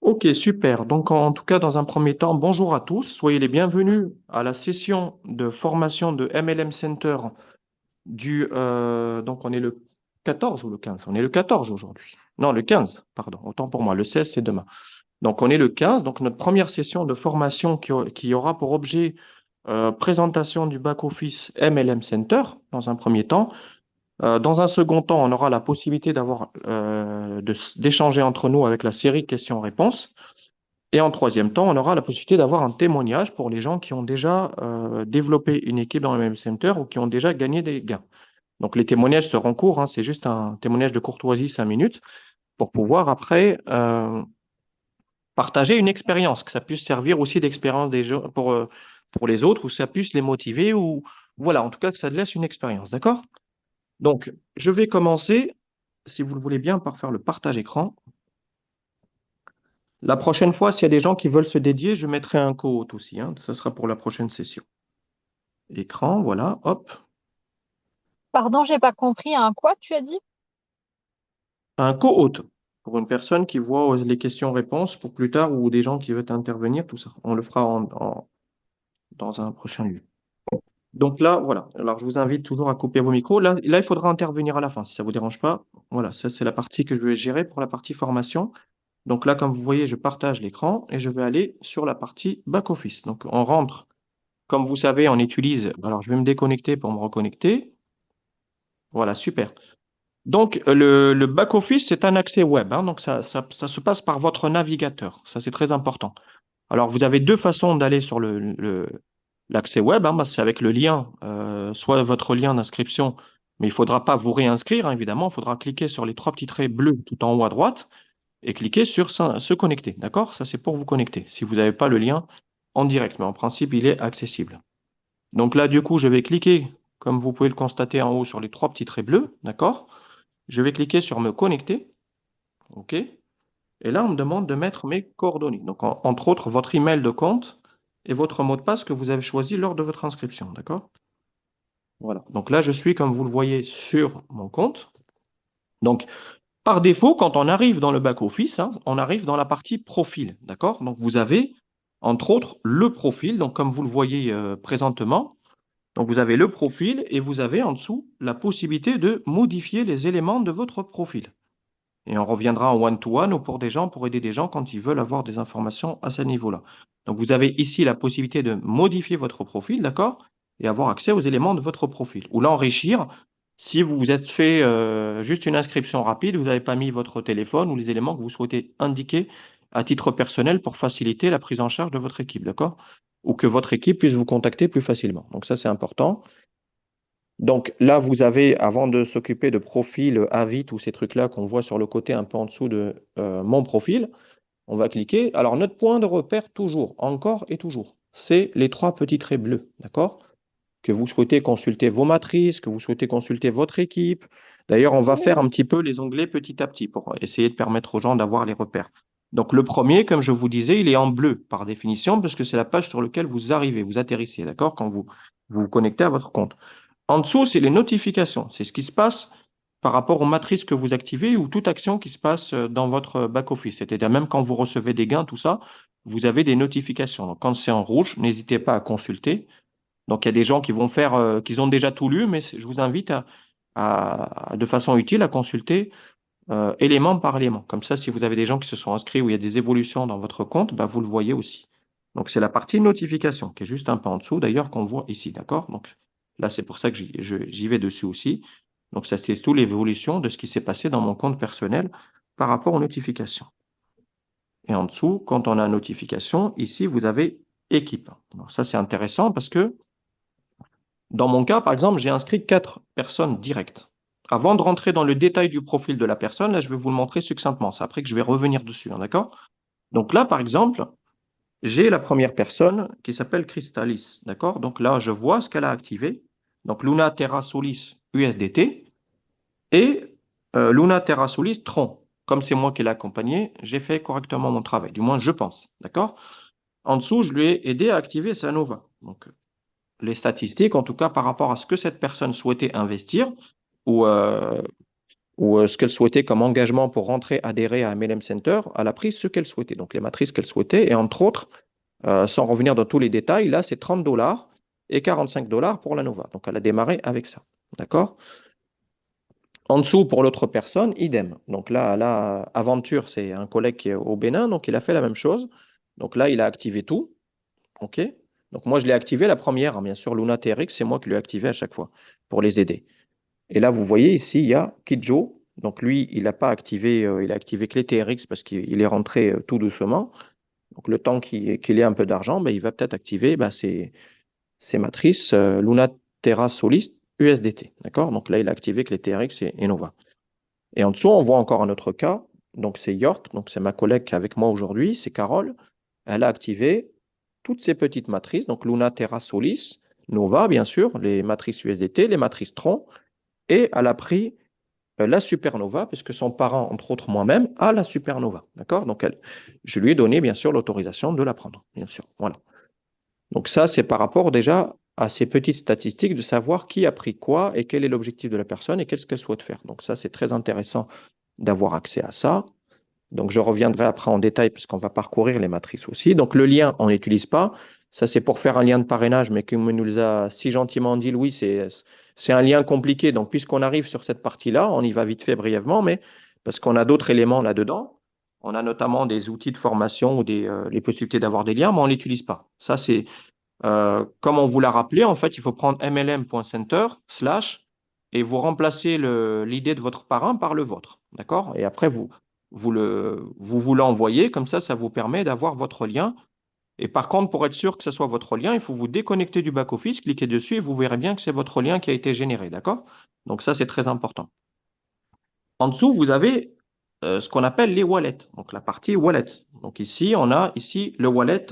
Ok, super. Donc, en tout cas, dans un premier temps, bonjour à tous. Soyez les bienvenus à la session de formation de MLM Center donc, on est le 14 ou le 15? On est le 14 aujourd'hui. Non, le 15, pardon. Autant pour moi. Le 16, c'est demain. Donc, on est le 15. Donc, notre première session de formation qui aura pour objet présentation du back-office MLM Center dans un premier temps. Dans un second temps, on aura la possibilité d'échanger entre nous avec la série questions-réponses. Et en troisième temps, on aura la possibilité d'avoir un témoignage pour les gens qui ont déjà développé une équipe dans le même center ou qui ont déjà gagné des gains. Donc les témoignages seront courts, hein, c'est juste un témoignage de courtoisie, 5 minutes, pour pouvoir après partager une expérience, que ça puisse servir aussi d'expérience des gens pour les autres, ou ça puisse les motiver, ou voilà, en tout cas que ça laisse une expérience, d'accord? Donc je vais commencer, si vous le voulez bien, par faire le partage écran. La prochaine fois, s'il y a des gens qui veulent se dédier, je mettrai un co-hôte aussi, hein, ça sera pour la prochaine session. Écran, voilà, hop. Pardon, j'ai pas compris. Un quoi, tu as dit? Un co-hôte pour une personne qui voit les questions-réponses pour plus tard ou des gens qui veulent intervenir, tout ça. On le fera dans un prochain lieu. Donc là, voilà. Alors, je vous invite toujours à couper vos micros. Là, il faudra intervenir à la fin, si ça ne vous dérange pas. Voilà, ça, c'est la partie que je vais gérer pour la partie formation. Donc là, comme vous voyez, je partage l'écran et je vais aller sur la partie back-office. Donc, on rentre, comme vous savez, on utilise. Alors, je vais me déconnecter pour me reconnecter. Voilà, super. Donc, le back-office, c'est un accès web, hein. Donc, ça se passe par votre navigateur. Ça, c'est très important. Alors, vous avez deux façons d'aller sur l'accès web, hein. Bah, c'est avec le lien, soit votre lien d'inscription, mais il ne faudra pas vous réinscrire, hein, évidemment. Il faudra cliquer sur les trois petits traits bleus tout en haut à droite et cliquer sur se connecter. D'accord? Ça, c'est pour vous connecter. Si vous n'avez pas le lien en direct, mais en principe, il est accessible. Donc là, du coup, je vais cliquer, comme vous pouvez le constater en haut, sur les trois petits traits bleus. D'accord? Je vais cliquer sur me connecter. OK? Et là, on me demande de mettre mes coordonnées. Donc, entre autres, votre email de compte et votre mot de passe que vous avez choisi lors de votre inscription. D'accord? Voilà. Donc là, je suis, comme vous le voyez, sur mon compte. Donc, par défaut, quand on arrive dans le back-office, hein, on arrive dans la partie profil. D'accord? Donc, vous avez, entre autres, le profil. Donc, comme vous le voyez présentement, donc vous avez le profil et vous avez en dessous la possibilité de modifier les éléments de votre profil. Et on reviendra en one-to-one ou pour des gens, pour aider des gens quand ils veulent avoir des informations à ce niveau-là. Donc, vous avez ici la possibilité de modifier votre profil, d'accord? Et avoir accès aux éléments de votre profil. Ou l'enrichir si vous vous êtes fait juste une inscription rapide, vous n'avez pas mis votre téléphone ou les éléments que vous souhaitez indiquer à titre personnel pour faciliter la prise en charge de votre équipe, d'accord? Ou que votre équipe puisse vous contacter plus facilement. Donc, ça, c'est important. Donc là, vous avez, avant de s'occuper de profil, Avit ou ces trucs-là qu'on voit sur le côté un peu en dessous de mon profil, on va cliquer. Alors, notre point de repère, toujours, encore et toujours, c'est les trois petits traits bleus, d'accord? Que vous souhaitez consulter vos matrices, que vous souhaitez consulter votre équipe. D'ailleurs, on va faire un petit peu les onglets petit à petit pour essayer de permettre aux gens d'avoir les repères. Donc, le premier, comme je vous disais, il est en bleu par définition, parce que c'est la page sur laquelle vous arrivez, vous atterrissez, d'accord? Quand vous vous connectez à votre compte. En dessous, c'est les notifications. C'est ce qui se passe par rapport aux matrices que vous activez ou toute action qui se passe dans votre back-office. C'est-à-dire même quand vous recevez des gains, tout ça, vous avez des notifications. Donc, quand c'est en rouge, n'hésitez pas à consulter. Donc, il y a des gens qui vont faire, qu'ils ont déjà tout lu, mais je vous invite de façon utile à consulter élément par élément. Comme ça, si vous avez des gens qui se sont inscrits ou il y a des évolutions dans votre compte, bah, vous le voyez aussi. Donc, c'est la partie notification qui est juste un peu en dessous, d'ailleurs, qu'on voit ici. D'accord? Donc, là, c'est pour ça que j'y vais dessus aussi. Donc, ça, c'est toute l'évolution de ce qui s'est passé dans mon compte personnel par rapport aux notifications. Et en dessous, quand on a notification, ici, vous avez équipe. Alors, ça, c'est intéressant parce que dans mon cas, par exemple, j'ai inscrit 4 personnes directes. Avant de rentrer dans le détail du profil de la personne, là, je vais vous le montrer succinctement. C'est après que je vais revenir dessus, hein, d'accord? Donc là, par exemple, j'ai la première personne qui s'appelle Crystalis, d'accord? Donc là, je vois ce qu'elle a activé. Donc Luna Terra Solis USDT et Luna Terra Solis Tron. Comme c'est moi qui l'ai accompagné, j'ai fait correctement mon travail, du moins je pense, d'accord? En dessous, je lui ai aidé à activer sa Nova. Donc les statistiques, en tout cas par rapport à ce que cette personne souhaitait investir ou ou ce qu'elle souhaitait comme engagement pour rentrer, adhérer à MLM Center, elle a pris ce qu'elle souhaitait, donc les matrices qu'elle souhaitait, et entre autres, sans revenir dans tous les détails, là, c'est 30 dollars et 45 dollars pour la Nova. Donc, elle a démarré avec ça. D'accord? En dessous, pour l'autre personne, idem. Donc là, Aventure, c'est un collègue qui est au Bénin, donc il a fait la même chose. Donc là, il a activé tout. OK? Donc moi, je l'ai activé la première, hein, bien sûr, Luna TRX, c'est moi qui l'ai activé à chaque fois pour les aider. Et là, vous voyez ici, il y a Kijo. Donc lui, il n'a pas activé, il a activé que les TRX parce qu'il est rentré tout doucement. Donc le temps qu'il ait un peu d'argent, ben, il va peut-être activer ses matrices Luna Terra Solis USDT. D'accord? Donc là, il a activé que les TRX et Nova. Et en dessous, on voit encore un autre cas. Donc, c'est York. Donc, c'est ma collègue qui est avec moi aujourd'hui. C'est Carole. Elle a activé toutes ces petites matrices. Donc, Luna, Terra, Solis, Nova, bien sûr, les matrices USDT, les matrices Tron. Et elle a pris la supernova, puisque son parent, entre autres moi-même, a la supernova. D'accord? Donc, je lui ai donné, bien sûr, l'autorisation de la prendre. Bien sûr. Voilà. Donc, ça, c'est par rapport déjà à ces petites statistiques de savoir qui a pris quoi et quel est l'objectif de la personne et qu'est-ce qu'elle souhaite faire. Donc, ça, c'est très intéressant d'avoir accès à ça. Donc, je reviendrai après en détail parce qu'on va parcourir les matrices aussi. Donc, le lien, on n'utilise pas. Ça, c'est pour faire un lien de parrainage, mais comme il nous a si gentiment dit, Louis, c'est un lien compliqué. Donc, puisqu'on arrive sur cette partie-là, on y va vite fait brièvement, mais parce qu'on a d'autres éléments là-dedans. On a notamment des outils de formation ou les possibilités d'avoir des liens, mais on ne l'utilise pas. Ça, c'est comme on vous l'a rappelé, en fait, il faut prendre mlm.center slash et vous remplacez l'idée de votre parrain par le vôtre. D'accord? Et après, vous l'envoyez, comme ça vous permet d'avoir votre lien. Et par contre, pour être sûr que ce soit votre lien, il faut vous déconnecter du back-office, cliquer dessus et vous verrez bien que c'est votre lien qui a été généré. D'accord? Donc ça, c'est très important. En dessous, vous avez ce qu'on appelle les wallets, donc la partie wallet. Donc ici, on a ici le wallet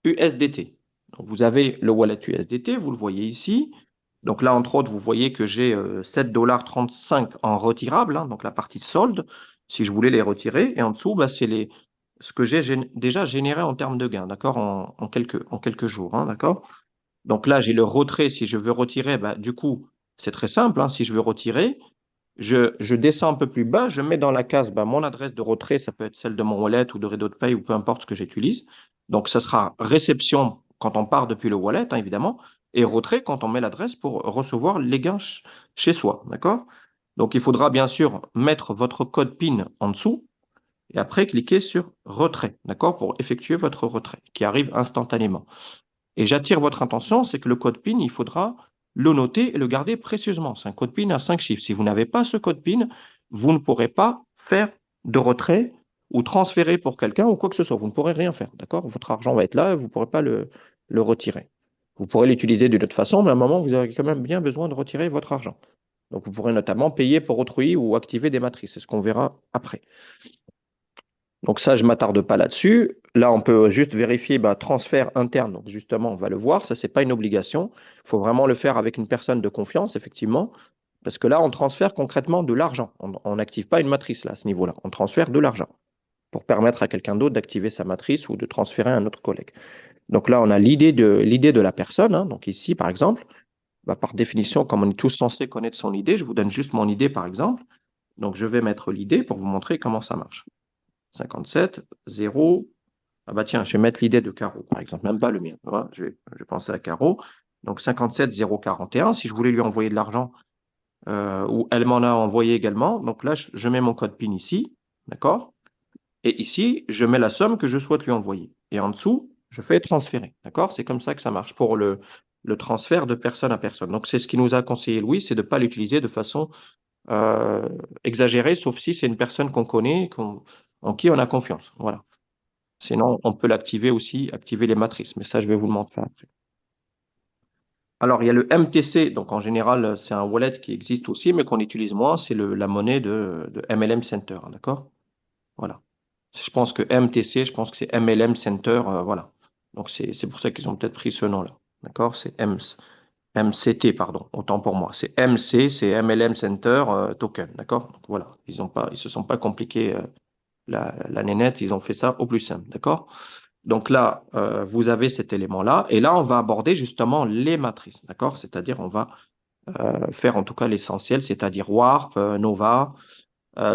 USDT. Donc vous avez le wallet USDT, vous le voyez ici. Donc là, entre autres, vous voyez que j'ai 7,35 $ en retirable, hein, donc la partie solde, si je voulais les retirer. Et en dessous, bah, c'est ce que j'ai déjà généré en termes de gains, d'accord, en quelques jours, hein, d'accord. Donc là, j'ai le retrait. Si je veux retirer, bah, du coup, c'est très simple, hein. Si je veux retirer, je descends un peu plus bas, je mets dans la case bah, mon adresse de retrait, ça peut être celle de mon wallet ou de Redo de Pay ou peu importe ce que j'utilise. Donc, ça sera réception quand on part depuis le wallet, hein, évidemment, et retrait quand on met l'adresse pour recevoir les gains chez soi. D'accord? Donc, il faudra bien sûr mettre votre code PIN en dessous et après cliquer sur retrait, d'accord, pour effectuer votre retrait qui arrive instantanément. Et j'attire votre attention, c'est que le code PIN, il faudra le noter et le garder précieusement. C'est un code PIN à 5 chiffres. Si vous n'avez pas ce code PIN, vous ne pourrez pas faire de retrait ou transférer pour quelqu'un ou quoi que ce soit. Vous ne pourrez rien faire, d'accord? Votre argent va être là, vous ne pourrez pas le retirer. Vous pourrez l'utiliser d'une autre façon, mais à un moment, vous avez quand même bien besoin de retirer votre argent. Donc, vous pourrez notamment payer pour autrui ou activer des matrices. C'est ce qu'on verra après. Donc ça, je ne m'attarde pas là-dessus. Là, on peut juste vérifier bah, transfert interne. Donc justement, on va le voir. Ça, ce n'est pas une obligation. Il faut vraiment le faire avec une personne de confiance, effectivement. Parce que là, on transfère concrètement de l'argent. On n'active pas une matrice là, à ce niveau-là. On transfère de l'argent pour permettre à quelqu'un d'autre d'activer sa matrice ou de transférer à un autre collègue. Donc là, on a l'idée de la personne, hein. Donc ici, par exemple, bah, par définition, comme on est tous censés connaître son idée, je vous donne juste mon idée, par exemple. Donc je vais mettre l'idée pour vous montrer comment ça marche. 57, 0. Ah bah tiens, je vais mettre l'idée de Caro, par exemple, même pas le mien. Voilà, je vais penser à Caro. Donc 57 041, si je voulais lui envoyer de l'argent, ou elle m'en a envoyé également, donc là, je mets mon code PIN ici, d'accord? Et ici, je mets la somme que je souhaite lui envoyer. Et en dessous, je fais transférer, d'accord? C'est comme ça que ça marche pour le transfert de personne à personne. Donc c'est ce qui nous a conseillé Louis, c'est de ne pas l'utiliser de façon euh, exagérée, sauf si c'est une personne qu'on connaît, en qui on a confiance. Voilà. Sinon, on peut l'activer aussi, activer les matrices, mais ça, je vais vous le montrer après. Alors, il y a le MTC, donc en général, c'est un wallet qui existe aussi, mais qu'on utilise moins, c'est la monnaie de MLM Center, hein, d'accord? Voilà. Je pense que MTC, je pense que c'est MLM Center, voilà. Donc, c'est pour ça qu'ils ont peut-être pris ce nom-là, d'accord? C'est MCT, pardon, autant pour moi. C'est MC, c'est MLM Center Token, d'accord? Donc, voilà, ils se sont pas compliqués la nénette, ils ont fait ça au plus simple, d'accord? Donc là, vous avez cet élément-là. Et là, on va aborder justement les matrices, d'accord? C'est-à-dire, on va faire en tout cas l'essentiel, c'est-à-dire warp, nova,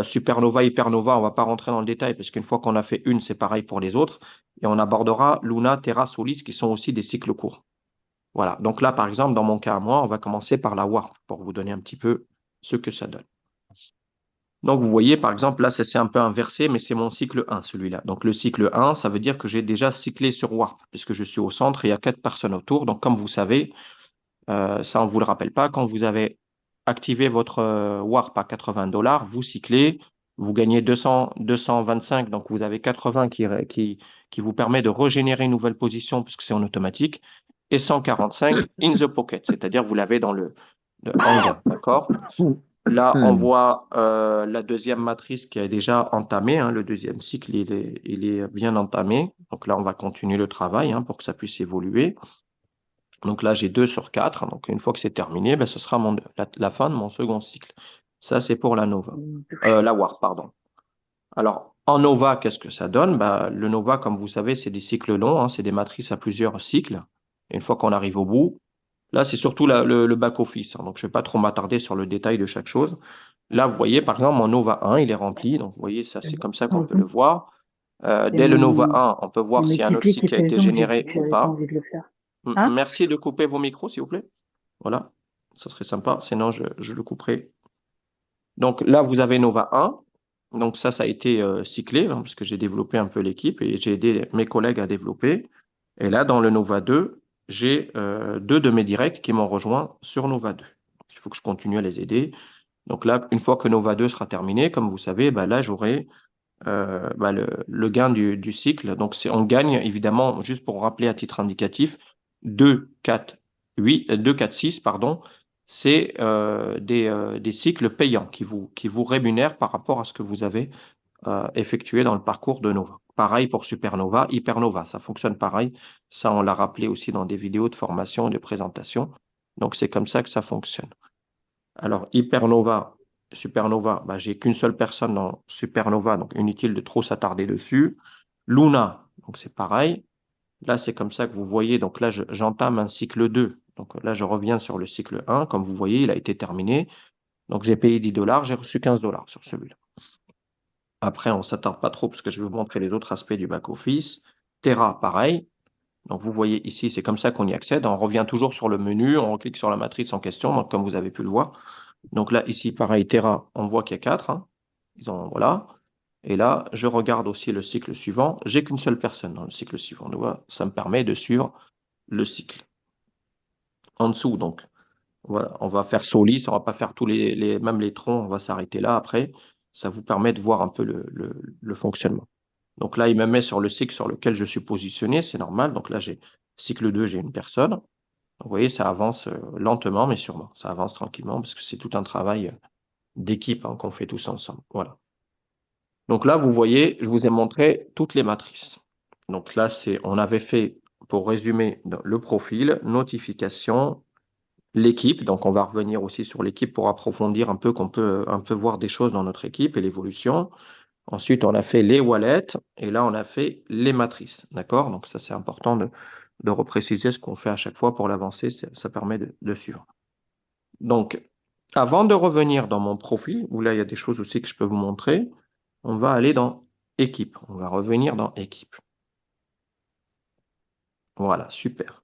supernova, hypernova. On ne va pas rentrer dans le détail parce qu'une fois qu'on a fait une, c'est pareil pour les autres. Et on abordera Luna, Terra, Solis qui sont aussi des cycles courts. Voilà. Donc là, par exemple, dans mon cas à moi, on va commencer par la warp pour vous donner un petit peu ce que ça donne. Donc, vous voyez, par exemple, là, ça c'est un peu inversé, mais c'est mon cycle 1, celui-là. Donc, le cycle 1, ça veut dire que j'ai déjà cyclé sur Warp, puisque je suis au centre et il y a 4 personnes autour. Donc, comme vous savez, ça, on ne vous le rappelle pas, quand vous avez activé votre Warp à $80, vous cyclez, vous gagnez 225, donc vous avez 80 qui vous permet de régénérer une nouvelle position, puisque c'est en automatique, et 145 in the pocket, c'est-à-dire vous l'avez dans en gain, d'accord? Là, on Hmm. voit la deuxième matrice qui est déjà entamée, hein, le deuxième cycle, il est bien entamé. Donc là, on va continuer le travail hein, pour que ça puisse évoluer. Donc là, j'ai 2 sur 4. Donc une fois que c'est terminé, ben, ce sera la fin de mon second cycle. Ça, c'est pour la Nova. La Warp, pardon. Alors, en Nova, qu'est-ce que ça donne? Ben, le Nova, comme vous savez, c'est des cycles longs, hein, c'est des matrices à plusieurs cycles. Et une fois qu'on arrive au bout, là, c'est surtout le back-office. Hein, donc, je ne vais pas trop m'attarder sur le détail de chaque chose. Là, vous voyez, par exemple, mon Nova 1, il est rempli. Donc, vous voyez, ça, c'est comme ça qu'on peut le voir. Et Dès le Nova 1, on peut il voir me s'il y a un autre multiplie cycle tes qui a été saisons, j'ai dit généré que ou j'avais pas pas. envie de le faire. Hein? Merci de couper vos micros, s'il vous plaît. Voilà, ça serait sympa. Sinon, je le couperai. Donc là, vous avez Nova 1. Donc ça a été cyclé, hein, parce que j'ai développé un peu l'équipe et j'ai aidé mes collègues à développer. Et là, dans le Nova 2, j'ai 2 de mes directs qui m'ont rejoint sur Nova 2. Il faut que je continue à les aider. Donc là, une fois que Nova 2 sera terminé, comme vous savez, bah là, j'aurai le gain du cycle. Donc, on gagne, évidemment, juste pour rappeler à titre indicatif, 2, 4, 8, 2, 4, 6, pardon, c'est des cycles payants qui vous rémunèrent par rapport à ce que vous avez effectué dans le parcours de Nova. Pareil pour Supernova, Hypernova, ça fonctionne pareil. Ça, on l'a rappelé aussi dans des vidéos de formation, de présentation. Donc, c'est comme ça que ça fonctionne. Alors, Hypernova, Supernova, bah, j'ai qu'une seule personne dans Supernova, donc inutile de trop s'attarder dessus. Luna, donc c'est pareil. Là, c'est comme ça que vous voyez. Donc là, j'entame un cycle 2. Donc là, je reviens sur le cycle 1. Comme vous voyez, il a été terminé. Donc j'ai payé $10, j'ai reçu $15 sur celui-là. Après, on ne s'attarde pas trop parce que je vais vous montrer les autres aspects du back-office. Terra, pareil. Donc vous voyez ici, c'est comme ça qu'on y accède. On revient toujours sur le menu, on clique sur la matrice en question, donc comme vous avez pu le voir. Donc là, ici, pareil, Terra, on voit qu'il y a 4. Hein. Voilà. Et là, je regarde aussi le cycle suivant. J'ai qu'une seule personne dans le cycle suivant. Donc, voilà, ça me permet de suivre le cycle. En dessous, donc, on va faire Solis, on va pas faire même les troncs, on va s'arrêter là après. Ça vous permet de voir un peu le fonctionnement. Donc là, il me met sur le cycle sur lequel je suis positionné, c'est normal. Donc là, j'ai cycle 2, j'ai une personne. Donc, vous voyez, ça avance lentement, mais sûrement. Ça avance tranquillement parce que c'est tout un travail d'équipe hein, qu'on fait tous ensemble. Voilà. Donc là, vous voyez, je vous ai montré toutes les matrices. Donc là, on avait fait, pour résumer, le profil, notification, l'équipe. Donc on va revenir aussi sur l'équipe pour approfondir un peu, qu'on peut un peu voir des choses dans notre équipe et l'évolution. Ensuite, on a fait les wallets et là, on a fait les matrices. D'accord? Donc ça, c'est important de repréciser ce qu'on fait à chaque fois pour l'avancer. Ça permet de suivre. Donc, avant de revenir dans mon profil, où là, il y a des choses aussi que je peux vous montrer, on va aller dans équipe. On va revenir dans équipe. Voilà, super.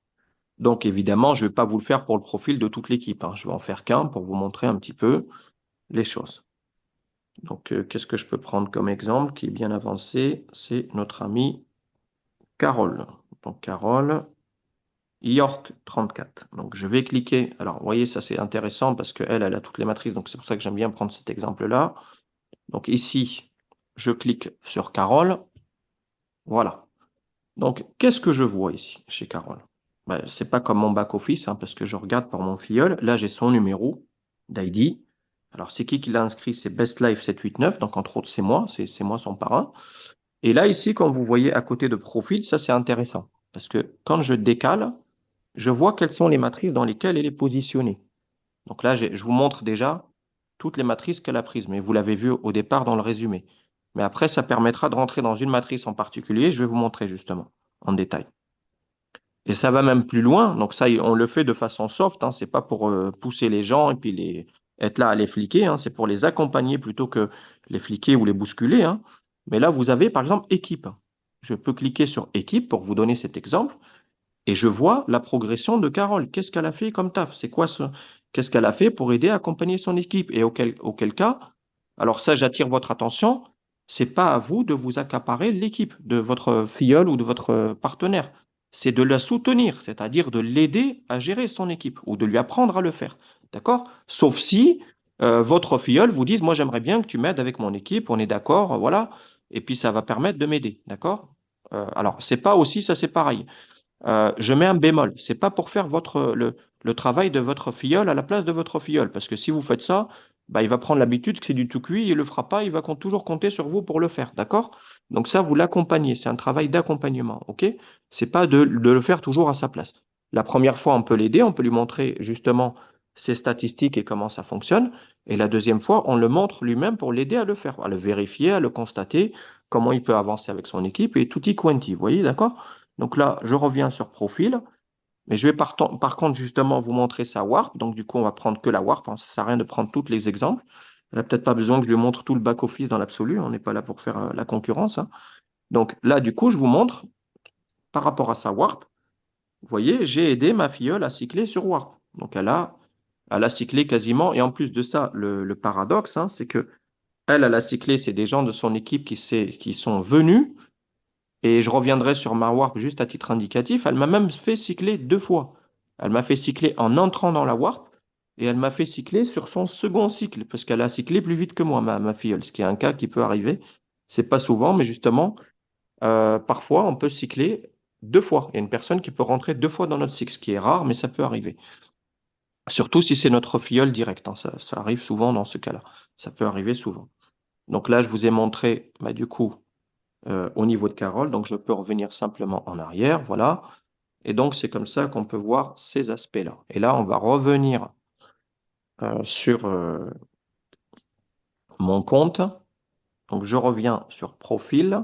Donc, évidemment, je ne vais pas vous le faire pour le profil de toute l'équipe. Hein. Je vais en faire qu'un pour vous montrer un petit peu les choses. Donc, qu'est-ce que je peux prendre comme exemple qui est bien avancé? C'est notre amie Carole. Donc, Carole, York 34. Donc, je vais cliquer. Alors, vous voyez, ça c'est intéressant parce qu'elle, elle a toutes les matrices. Donc, c'est pour ça que j'aime bien prendre cet exemple-là. Donc, ici, je clique sur Carole. Voilà. Donc, qu'est-ce que je vois ici chez Carole? Ben, c'est pas comme mon back-office, hein, parce que je regarde par mon filleul. Là, j'ai son numéro d'ID. Alors, c'est qui l'a inscrit? C'est BestLife789. Donc, entre autres, c'est moi son parrain. Et là, ici, comme vous voyez à côté de profil, ça, c'est intéressant. Parce que quand je décale, je vois quelles sont les matrices dans lesquelles elle est positionnée. Donc là, je vous montre déjà toutes les matrices qu'elle a prises. Mais vous l'avez vu au départ dans le résumé. Mais après, ça permettra de rentrer dans une matrice en particulier. Je vais vous montrer justement en détail. Et ça va même plus loin. Donc ça, on le fait de façon soft. Hein. C'est pas pour pousser les gens et puis être là à les fliquer. Hein. C'est pour les accompagner plutôt que les fliquer ou les bousculer. Hein. Mais là, vous avez par exemple équipe. Je peux cliquer sur équipe pour vous donner cet exemple. Et je vois la progression de Carole. Qu'est-ce qu'elle a fait comme taf? C'est quoi ce... Qu'est-ce qu'elle a fait pour aider à accompagner son équipe? Et auquel cas, alors ça, j'attire votre attention, c'est pas à vous de vous accaparer l'équipe de votre filleul ou de votre partenaire. C'est de la soutenir, c'est-à-dire de l'aider à gérer son équipe ou de lui apprendre à le faire. D'accord? Sauf si votre filleul vous dit, moi j'aimerais bien que tu m'aides avec mon équipe, on est d'accord, voilà, et puis ça va permettre de m'aider. D'accord? Alors, c'est pas aussi, ça c'est pareil. Je mets un bémol. C'est pas pour faire le travail de votre filleul à la place de votre filleul. Parce que si vous faites ça, bah, il va prendre l'habitude que c'est du tout cuit, il le fera pas, il va toujours compter sur vous pour le faire. D'accord? Donc ça, vous l'accompagnez. C'est un travail d'accompagnement. OK? C'est pas de le faire toujours à sa place. La première fois, on peut l'aider, on peut lui montrer justement ses statistiques et comment ça fonctionne. Et la deuxième fois, on le montre lui-même pour l'aider à le faire, à le vérifier, à le constater, comment il peut avancer avec son équipe et tutti quanti. Vous voyez, d'accord? Donc là, je reviens sur profil, mais je vais par contre justement vous montrer sa warp. Donc du coup, on va prendre que la warp. Hein. Ça ne sert à rien de prendre tous les exemples. Il n'a peut-être pas besoin que je lui montre tout le back-office dans l'absolu. On n'est pas là pour faire la concurrence. Hein. Donc là, du coup, je vous montre par rapport à sa warp. Vous voyez, j'ai aidé ma filleule à cycler sur warp. Donc elle a cyclé quasiment. Et en plus de ça, le paradoxe, hein, c'est que elle a cyclé, c'est des gens de son équipe qui sont venus. Et je reviendrai sur ma warp juste à titre indicatif. Elle m'a même fait cycler 2 fois. Elle m'a fait cycler en entrant dans la warp et elle m'a fait cycler sur son second cycle parce qu'elle a cyclé plus vite que moi, ma filleule, ce qui est un cas qui peut arriver. C'est pas souvent, mais justement, parfois on peut cycler 2 fois. Il y a une personne qui peut rentrer 2 fois dans notre cycle, ce qui est rare, mais ça peut arriver. Surtout si c'est notre filleule direct. Hein. Ça arrive souvent dans ce cas-là. Ça peut arriver souvent. Donc là, je vous ai montré, bah, du coup, au niveau de Carole. Donc, je peux revenir simplement en arrière, voilà. Et donc, c'est comme ça qu'on peut voir ces aspects-là. Et là, on va revenir sur mon compte. Donc, je reviens sur profil.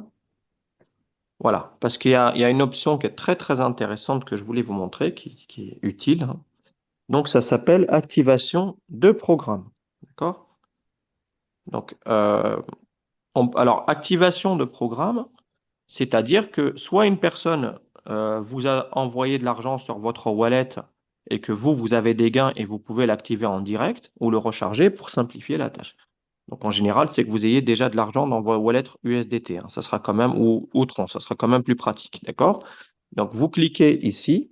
Voilà, parce qu'il y a une option qui est très, très intéressante que je voulais vous montrer, qui est utile. Hein. Donc, ça s'appelle activation de programme. D'accord? Donc, alors, activation de programme, c'est-à-dire que soit une personne vous a envoyé de l'argent sur votre wallet et que vous avez des gains et vous pouvez l'activer en direct ou le recharger pour simplifier la tâche. Donc en général, c'est que vous ayez déjà de l'argent dans vos wallets USDT. Hein. Ça sera quand même, ou Tron, ça sera quand même plus pratique. D'accord? Donc vous cliquez ici.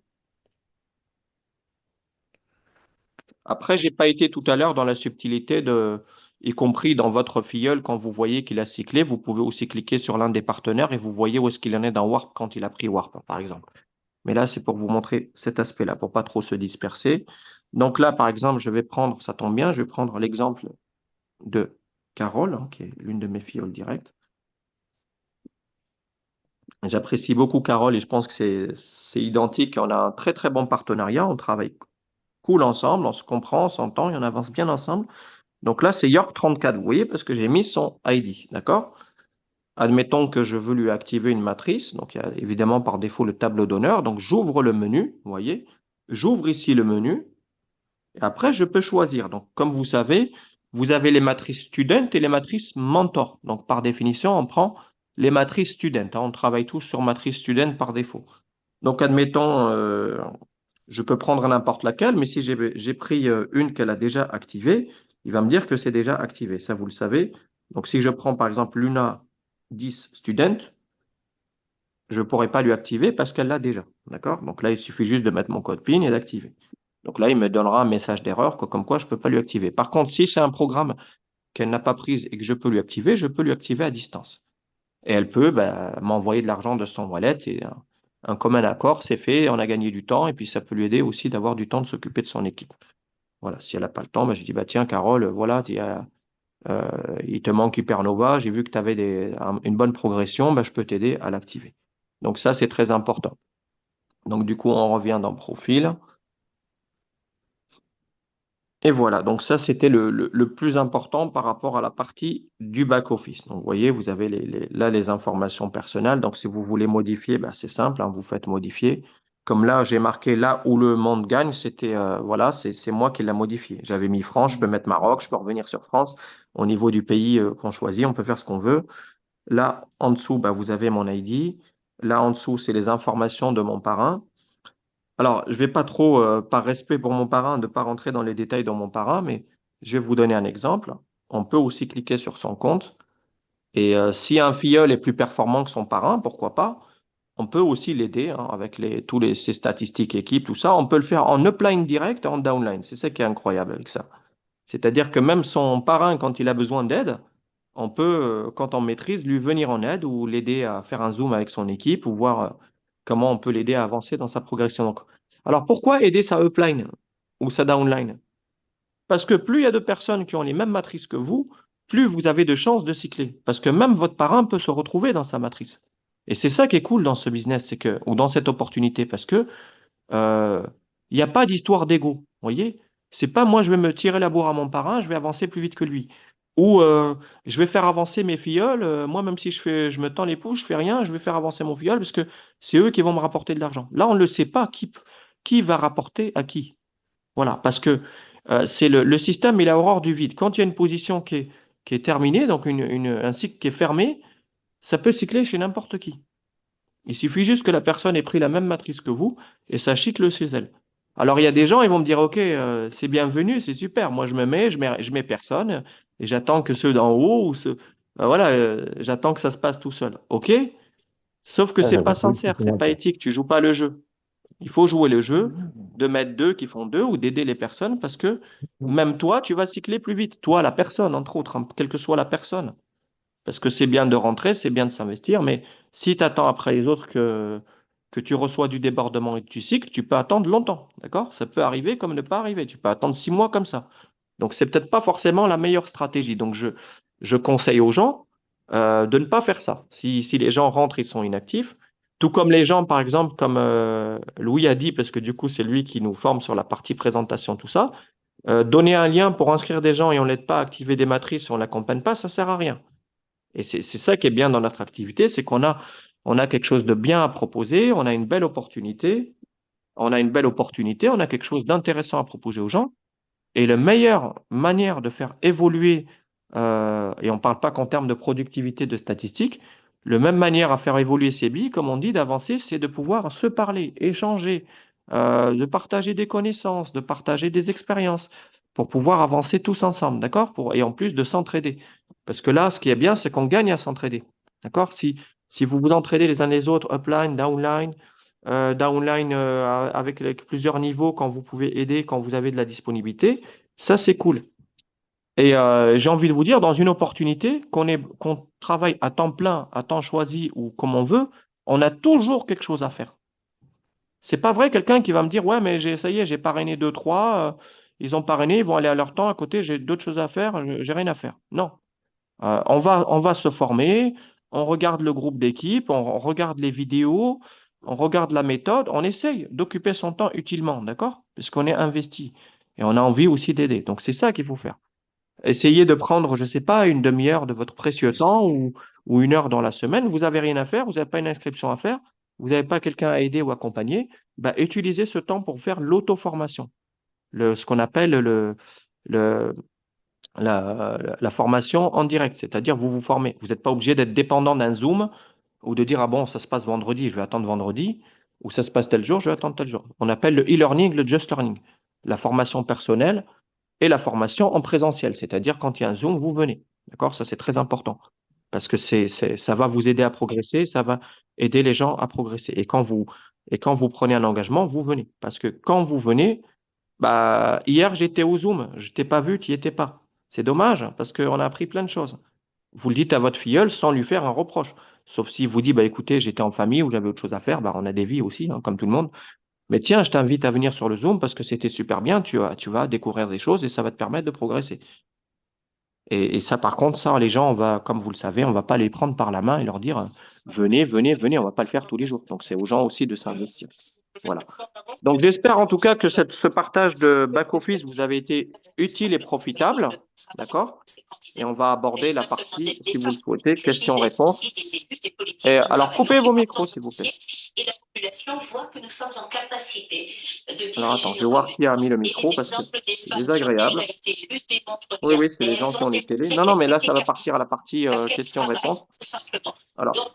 Après, j'ai pas été tout à l'heure dans la subtilité y compris dans votre filleul, quand vous voyez qu'il a cyclé, vous pouvez aussi cliquer sur l'un des partenaires et vous voyez où est-ce qu'il en est dans Warp quand il a pris Warp, par exemple. Mais là, c'est pour vous montrer cet aspect-là, pour pas trop se disperser. Donc là, par exemple, je vais prendre, ça tombe bien, je vais prendre l'exemple de Carole, hein, qui est l'une de mes filleules directes. J'apprécie beaucoup Carole et je pense que c'est identique. On a un très très bon partenariat, on travaille cool ensemble, on se comprend, on s'entend et on avance bien ensemble. Donc là, c'est York34, vous voyez, parce que j'ai mis son ID, d'accord? Admettons que je veux lui activer une matrice, donc il y a évidemment par défaut le tableau d'honneur, donc j'ouvre le menu, vous voyez, j'ouvre ici le menu, et après je peux choisir. Donc comme vous savez, vous avez les matrices student et les matrices mentor. Donc par définition, on prend les matrices student. Hein. On travaille tous sur matrice student par défaut. Donc admettons, je peux prendre n'importe laquelle, mais si j'ai pris une qu'elle a déjà activée, il va me dire que c'est déjà activé. Ça, vous le savez. Donc si je prends par exemple Luna 10 student, je ne pourrais pas lui activer parce qu'elle l'a déjà. D'accord? Donc là, il suffit juste de mettre mon code PIN et d'activer. Donc là, il me donnera un message d'erreur comme quoi je ne peux pas lui activer. Par contre, si c'est un programme qu'elle n'a pas pris et que je peux lui activer, je peux lui activer à distance. Et elle peut m'envoyer de l'argent de son wallet et un commun accord, c'est fait, on a gagné du temps et puis ça peut lui aider aussi d'avoir du temps de s'occuper de son équipe. Voilà, si elle n'a pas le temps, je dis, bah, tiens, Carole, voilà, il te manque Hypernova, j'ai vu que tu avais une bonne progression, je peux t'aider à l'activer. Donc ça, c'est très important. Donc du coup, on revient dans Profil. Et voilà, donc ça, c'était le plus important par rapport à la partie du back-office. Donc vous voyez, vous avez là les informations personnelles. Donc si vous voulez modifier, c'est simple, hein, vous faites modifier. Comme là, j'ai marqué là où le monde gagne, c'était voilà, c'est moi qui l'ai modifié. J'avais mis France, je peux mettre Maroc, je peux revenir sur France. Au niveau du pays qu'on choisit, on peut faire ce qu'on veut. Là, en dessous, bah, vous avez mon ID. Là, en dessous, c'est les informations de mon parrain. Alors, je vais pas trop, par respect pour mon parrain, ne pas rentrer dans les détails de mon parrain, mais je vais vous donner un exemple. On peut aussi cliquer sur son compte. Et si un filleul est plus performant que son parrain, pourquoi pas? On peut aussi l'aider hein, avec ses statistiques équipes, tout ça. On peut le faire en upline direct et en downline. C'est ça qui est incroyable avec ça. C'est-à-dire que même son parrain, quand il a besoin d'aide, on peut, quand on maîtrise, lui venir en aide ou l'aider à faire un zoom avec son équipe ou voir comment on peut l'aider à avancer dans sa progression. Donc, alors, pourquoi aider sa upline ou sa downline? Parce que plus il y a de personnes qui ont les mêmes matrices que vous, plus vous avez de chances de cycler. Parce que même votre parrain peut se retrouver dans sa matrice. Et c'est ça qui est cool dans ce business, c'est que, ou dans cette opportunité, parce que euh, il n'y a pas d'histoire d'ego. Vous voyez? C'est pas moi, je vais me tirer la bourre à mon parrain, je vais avancer plus vite que lui. Ou je vais faire avancer mes filleuls. Moi, même si je me tends les pouces, je fais rien, je vais faire avancer mon filleul parce que c'est eux qui vont me rapporter de l'argent. Là, on ne le sait pas qui va rapporter à qui. Voilà, parce que c'est le système, il a horreur du vide. Quand il y a une position qui est terminée, donc un cycle qui est fermé, ça peut cycler chez n'importe qui. Il suffit juste que la personne ait pris la même matrice que vous et ça cycle chez elle. Alors, il y a des gens, ils vont me dire, OK, c'est bienvenu, c'est super. Moi, je mets personne et j'attends que ceux d'en haut ou ceux, voilà, j'attends que ça se passe tout seul. OK? Sauf que Ah, c'est j'avais pas pas eu ce sincère, c'est pas système-là. éthique. Tu joues pas le jeu. Il faut jouer le jeu de mettre deux qui font deux ou d'aider les personnes parce que même toi, tu vas cycler plus vite. Toi, la personne, entre autres, hein, quelle que soit la personne. Parce que c'est bien de rentrer, c'est bien de s'investir, mais si tu attends après les autres que tu reçois du débordement et que tu cycles, tu peux attendre longtemps. D'accord? Ça peut arriver comme ne pas arriver. Tu peux attendre 6 mois comme ça. Donc, c'est peut-être pas forcément la meilleure stratégie. Donc, je conseille aux gens de ne pas faire ça. Si les gens rentrent, ils sont inactifs. Tout comme les gens, par exemple, comme Louis a dit, parce que du coup, c'est lui qui nous forme sur la partie présentation, tout ça. Donner un lien pour inscrire des gens et on ne l'aide pas à activer des matrices, on ne l'accompagne pas, ça sert à rien. Et c'est ça qui est bien dans notre activité, c'est on a quelque chose de bien à proposer, on a une belle opportunité, on a quelque chose d'intéressant à proposer aux gens. Et la meilleure manière de faire évoluer, et on ne parle pas qu'en termes de productivité de statistiques, la même manière à faire évoluer ces billes, comme on dit, d'avancer, c'est de pouvoir se parler, échanger, de partager des connaissances, de partager des expériences, pour pouvoir avancer tous ensemble, d'accord? Et en plus de s'entraider. Parce que là, ce qui est bien, c'est qu'on gagne à s'entraider, d'accord? Si vous vous entraidez les uns les autres, upline, downline avec plusieurs niveaux quand vous pouvez aider, quand vous avez de la disponibilité. Ça, c'est cool. Et j'ai envie de vous dire, dans une opportunité, qu'on travaille à temps plein, à temps choisi ou comme on veut, on a toujours quelque chose à faire. C'est pas vrai quelqu'un qui va me dire, ouais, mais ça y est, j'ai parrainé deux, trois, ils ont parrainé, ils vont aller à leur temps, à côté, j'ai d'autres choses à faire, j'ai rien à faire. Non. On va se former, on regarde le groupe d'équipe, on regarde les vidéos, on regarde la méthode, on essaye d'occuper son temps utilement, d'accord? Puisqu'on est investi et on a envie aussi d'aider. Donc c'est ça qu'il faut faire. Essayez de prendre, je ne sais pas, une demi-heure de votre précieux temps ou 1 heure dans la semaine. Vous n'avez rien à faire, vous n'avez pas une inscription à faire, vous n'avez pas quelqu'un à aider ou accompagner. Bah, utilisez ce temps pour faire l'auto-formation, ce qu'on appelle le, la formation en direct, c'est-à-dire vous vous formez. Vous n'êtes pas obligé d'être dépendant d'un Zoom ou de dire, ah bon, ça se passe vendredi, je vais attendre vendredi, ou ça se passe tel jour, je vais attendre tel jour. On appelle le e-learning le just learning, la formation personnelle et la formation en présentiel, c'est-à-dire quand il y a un Zoom, vous venez. D'accord? Ça, c'est très important parce que ça va vous aider à progresser, ça va aider les gens à progresser. Et quand vous prenez un engagement, vous venez. Parce que quand vous venez, bah, hier, j'étais au Zoom, je t'ai pas vu, tu n'y étais pas. C'est dommage, hein, parce qu'on a appris plein de choses. Vous le dites à votre filleule sans lui faire un reproche. Sauf s'il vous dit, bah, écoutez, j'étais en famille ou j'avais autre chose à faire, bah, on a des vies aussi, hein, comme tout le monde. Mais tiens, je t'invite à venir sur le Zoom parce que c'était super bien, tu vas découvrir des choses et ça va te permettre de progresser. Et ça, par contre, ça, les gens, comme vous le savez, on va pas les prendre par la main et leur dire, venez, venez, venez, on va pas le faire tous les jours. Donc, c'est aux gens aussi de s'investir. Voilà. Donc, j'espère en tout cas que ce partage de back-office vous avez été utile et profitable. D'accord? Et on va aborder la partie, si vous le souhaitez, questions-réponses. Et alors, coupez vos micros, s'il vous plaît. Et la population voit que nous sommes en capacité de Alors, attends, diriger je vais nos voir communes. qui a mis le Et micro les parce que exemples des c'est femmes qui ont déjà désagréable. été élues démontrent Oui, bien. oui, c'est Et les gens elles qui ont ont les télés. démontré Non, non, mais qu'elles là, ça étaient va capables. partir à la partie Parce qu'elles travaillent, questions-réponses. tout simplement. Alors, Donc,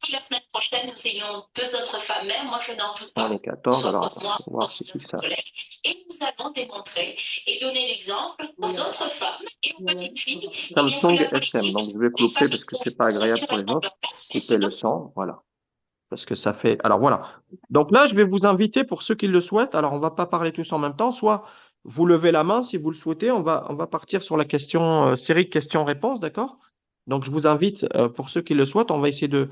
que la semaine prochaine, nous ayons 2 autres femmes mères, moi je n'en doute on pas, est 14. soit Alors, pour attends, moi, je vais ou voir pour c'est qui notre ça. collègue. Et nous allons démontrer et donner l'exemple aux autres femmes et aux petites filles, eh bien, que Samsung la SM. politique Donc, je vais des couper parce familles que trouve c'est pas agréable pour les naturellement autres. leur place. Et Couper c'est le donc son. Voilà. Parce que ça fait. Alors, voilà. Donc là, je vais vous inviter pour ceux qui le souhaitent. Alors, on va pas parler tous en même temps. Soit vous levez la main si vous le souhaitez. On va partir sur la question, série de questions-réponses. D'accord? Donc, je vous invite, pour ceux qui le souhaitent, on va essayer de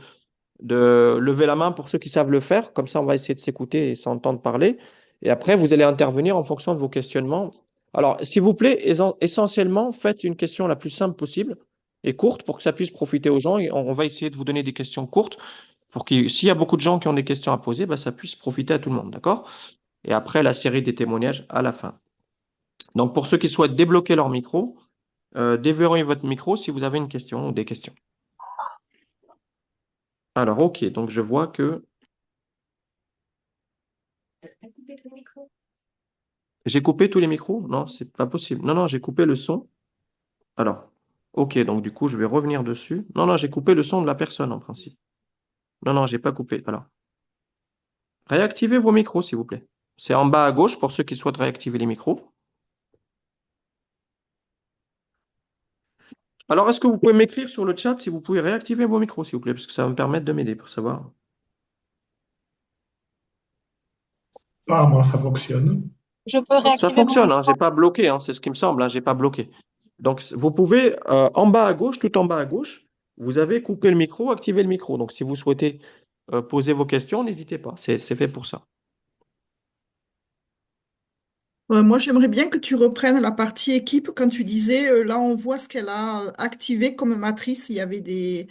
lever la main pour ceux qui savent le faire. Comme ça, on va essayer de s'écouter et s'entendre parler. Et après, vous allez intervenir en fonction de vos questionnements. Alors, s'il vous plaît, essentiellement, faites une question la plus simple possible et courte pour que ça puisse profiter aux gens. Et on va essayer de vous donner des questions courtes pour que s'il y a beaucoup de gens qui ont des questions à poser, bah, ça puisse profiter à tout le monde. D'accord? Et après, la série des témoignages à la fin. Donc, pour ceux qui souhaitent débloquer leur micro, déverrouillez votre micro si vous avez une question ou des questions. Alors, OK. Donc, je vois que j'ai coupé tous les micros? Non, c'est pas possible. Non, non, j'ai coupé le son. Alors, OK, donc du coup, je vais revenir dessus. Non, non, j'ai coupé le son de la personne en principe. Non, non, j'ai pas coupé. Alors, réactivez vos micros, s'il vous plaît. C'est en bas à gauche pour ceux qui souhaitent réactiver les micros. Alors, est-ce que vous pouvez m'écrire sur le chat si vous pouvez réactiver vos micros, s'il vous plaît, parce que ça va me permettre de m'aider pour savoir. Ah, moi, ça fonctionne. Je peux Ça réactiver mon fonctionne, hein, j'ai micro. pas bloqué, hein, c'est ce qui me semble, hein, j'ai pas bloqué. Donc, vous pouvez, en bas à gauche, tout en bas à gauche, vous avez coupé le micro, activé le micro. Donc, si vous souhaitez poser vos questions, n'hésitez pas, c'est fait pour ça. Moi, j'aimerais bien que tu reprennes la partie équipe quand tu disais, là, on voit ce qu'elle a activé comme matrice. Il y avait des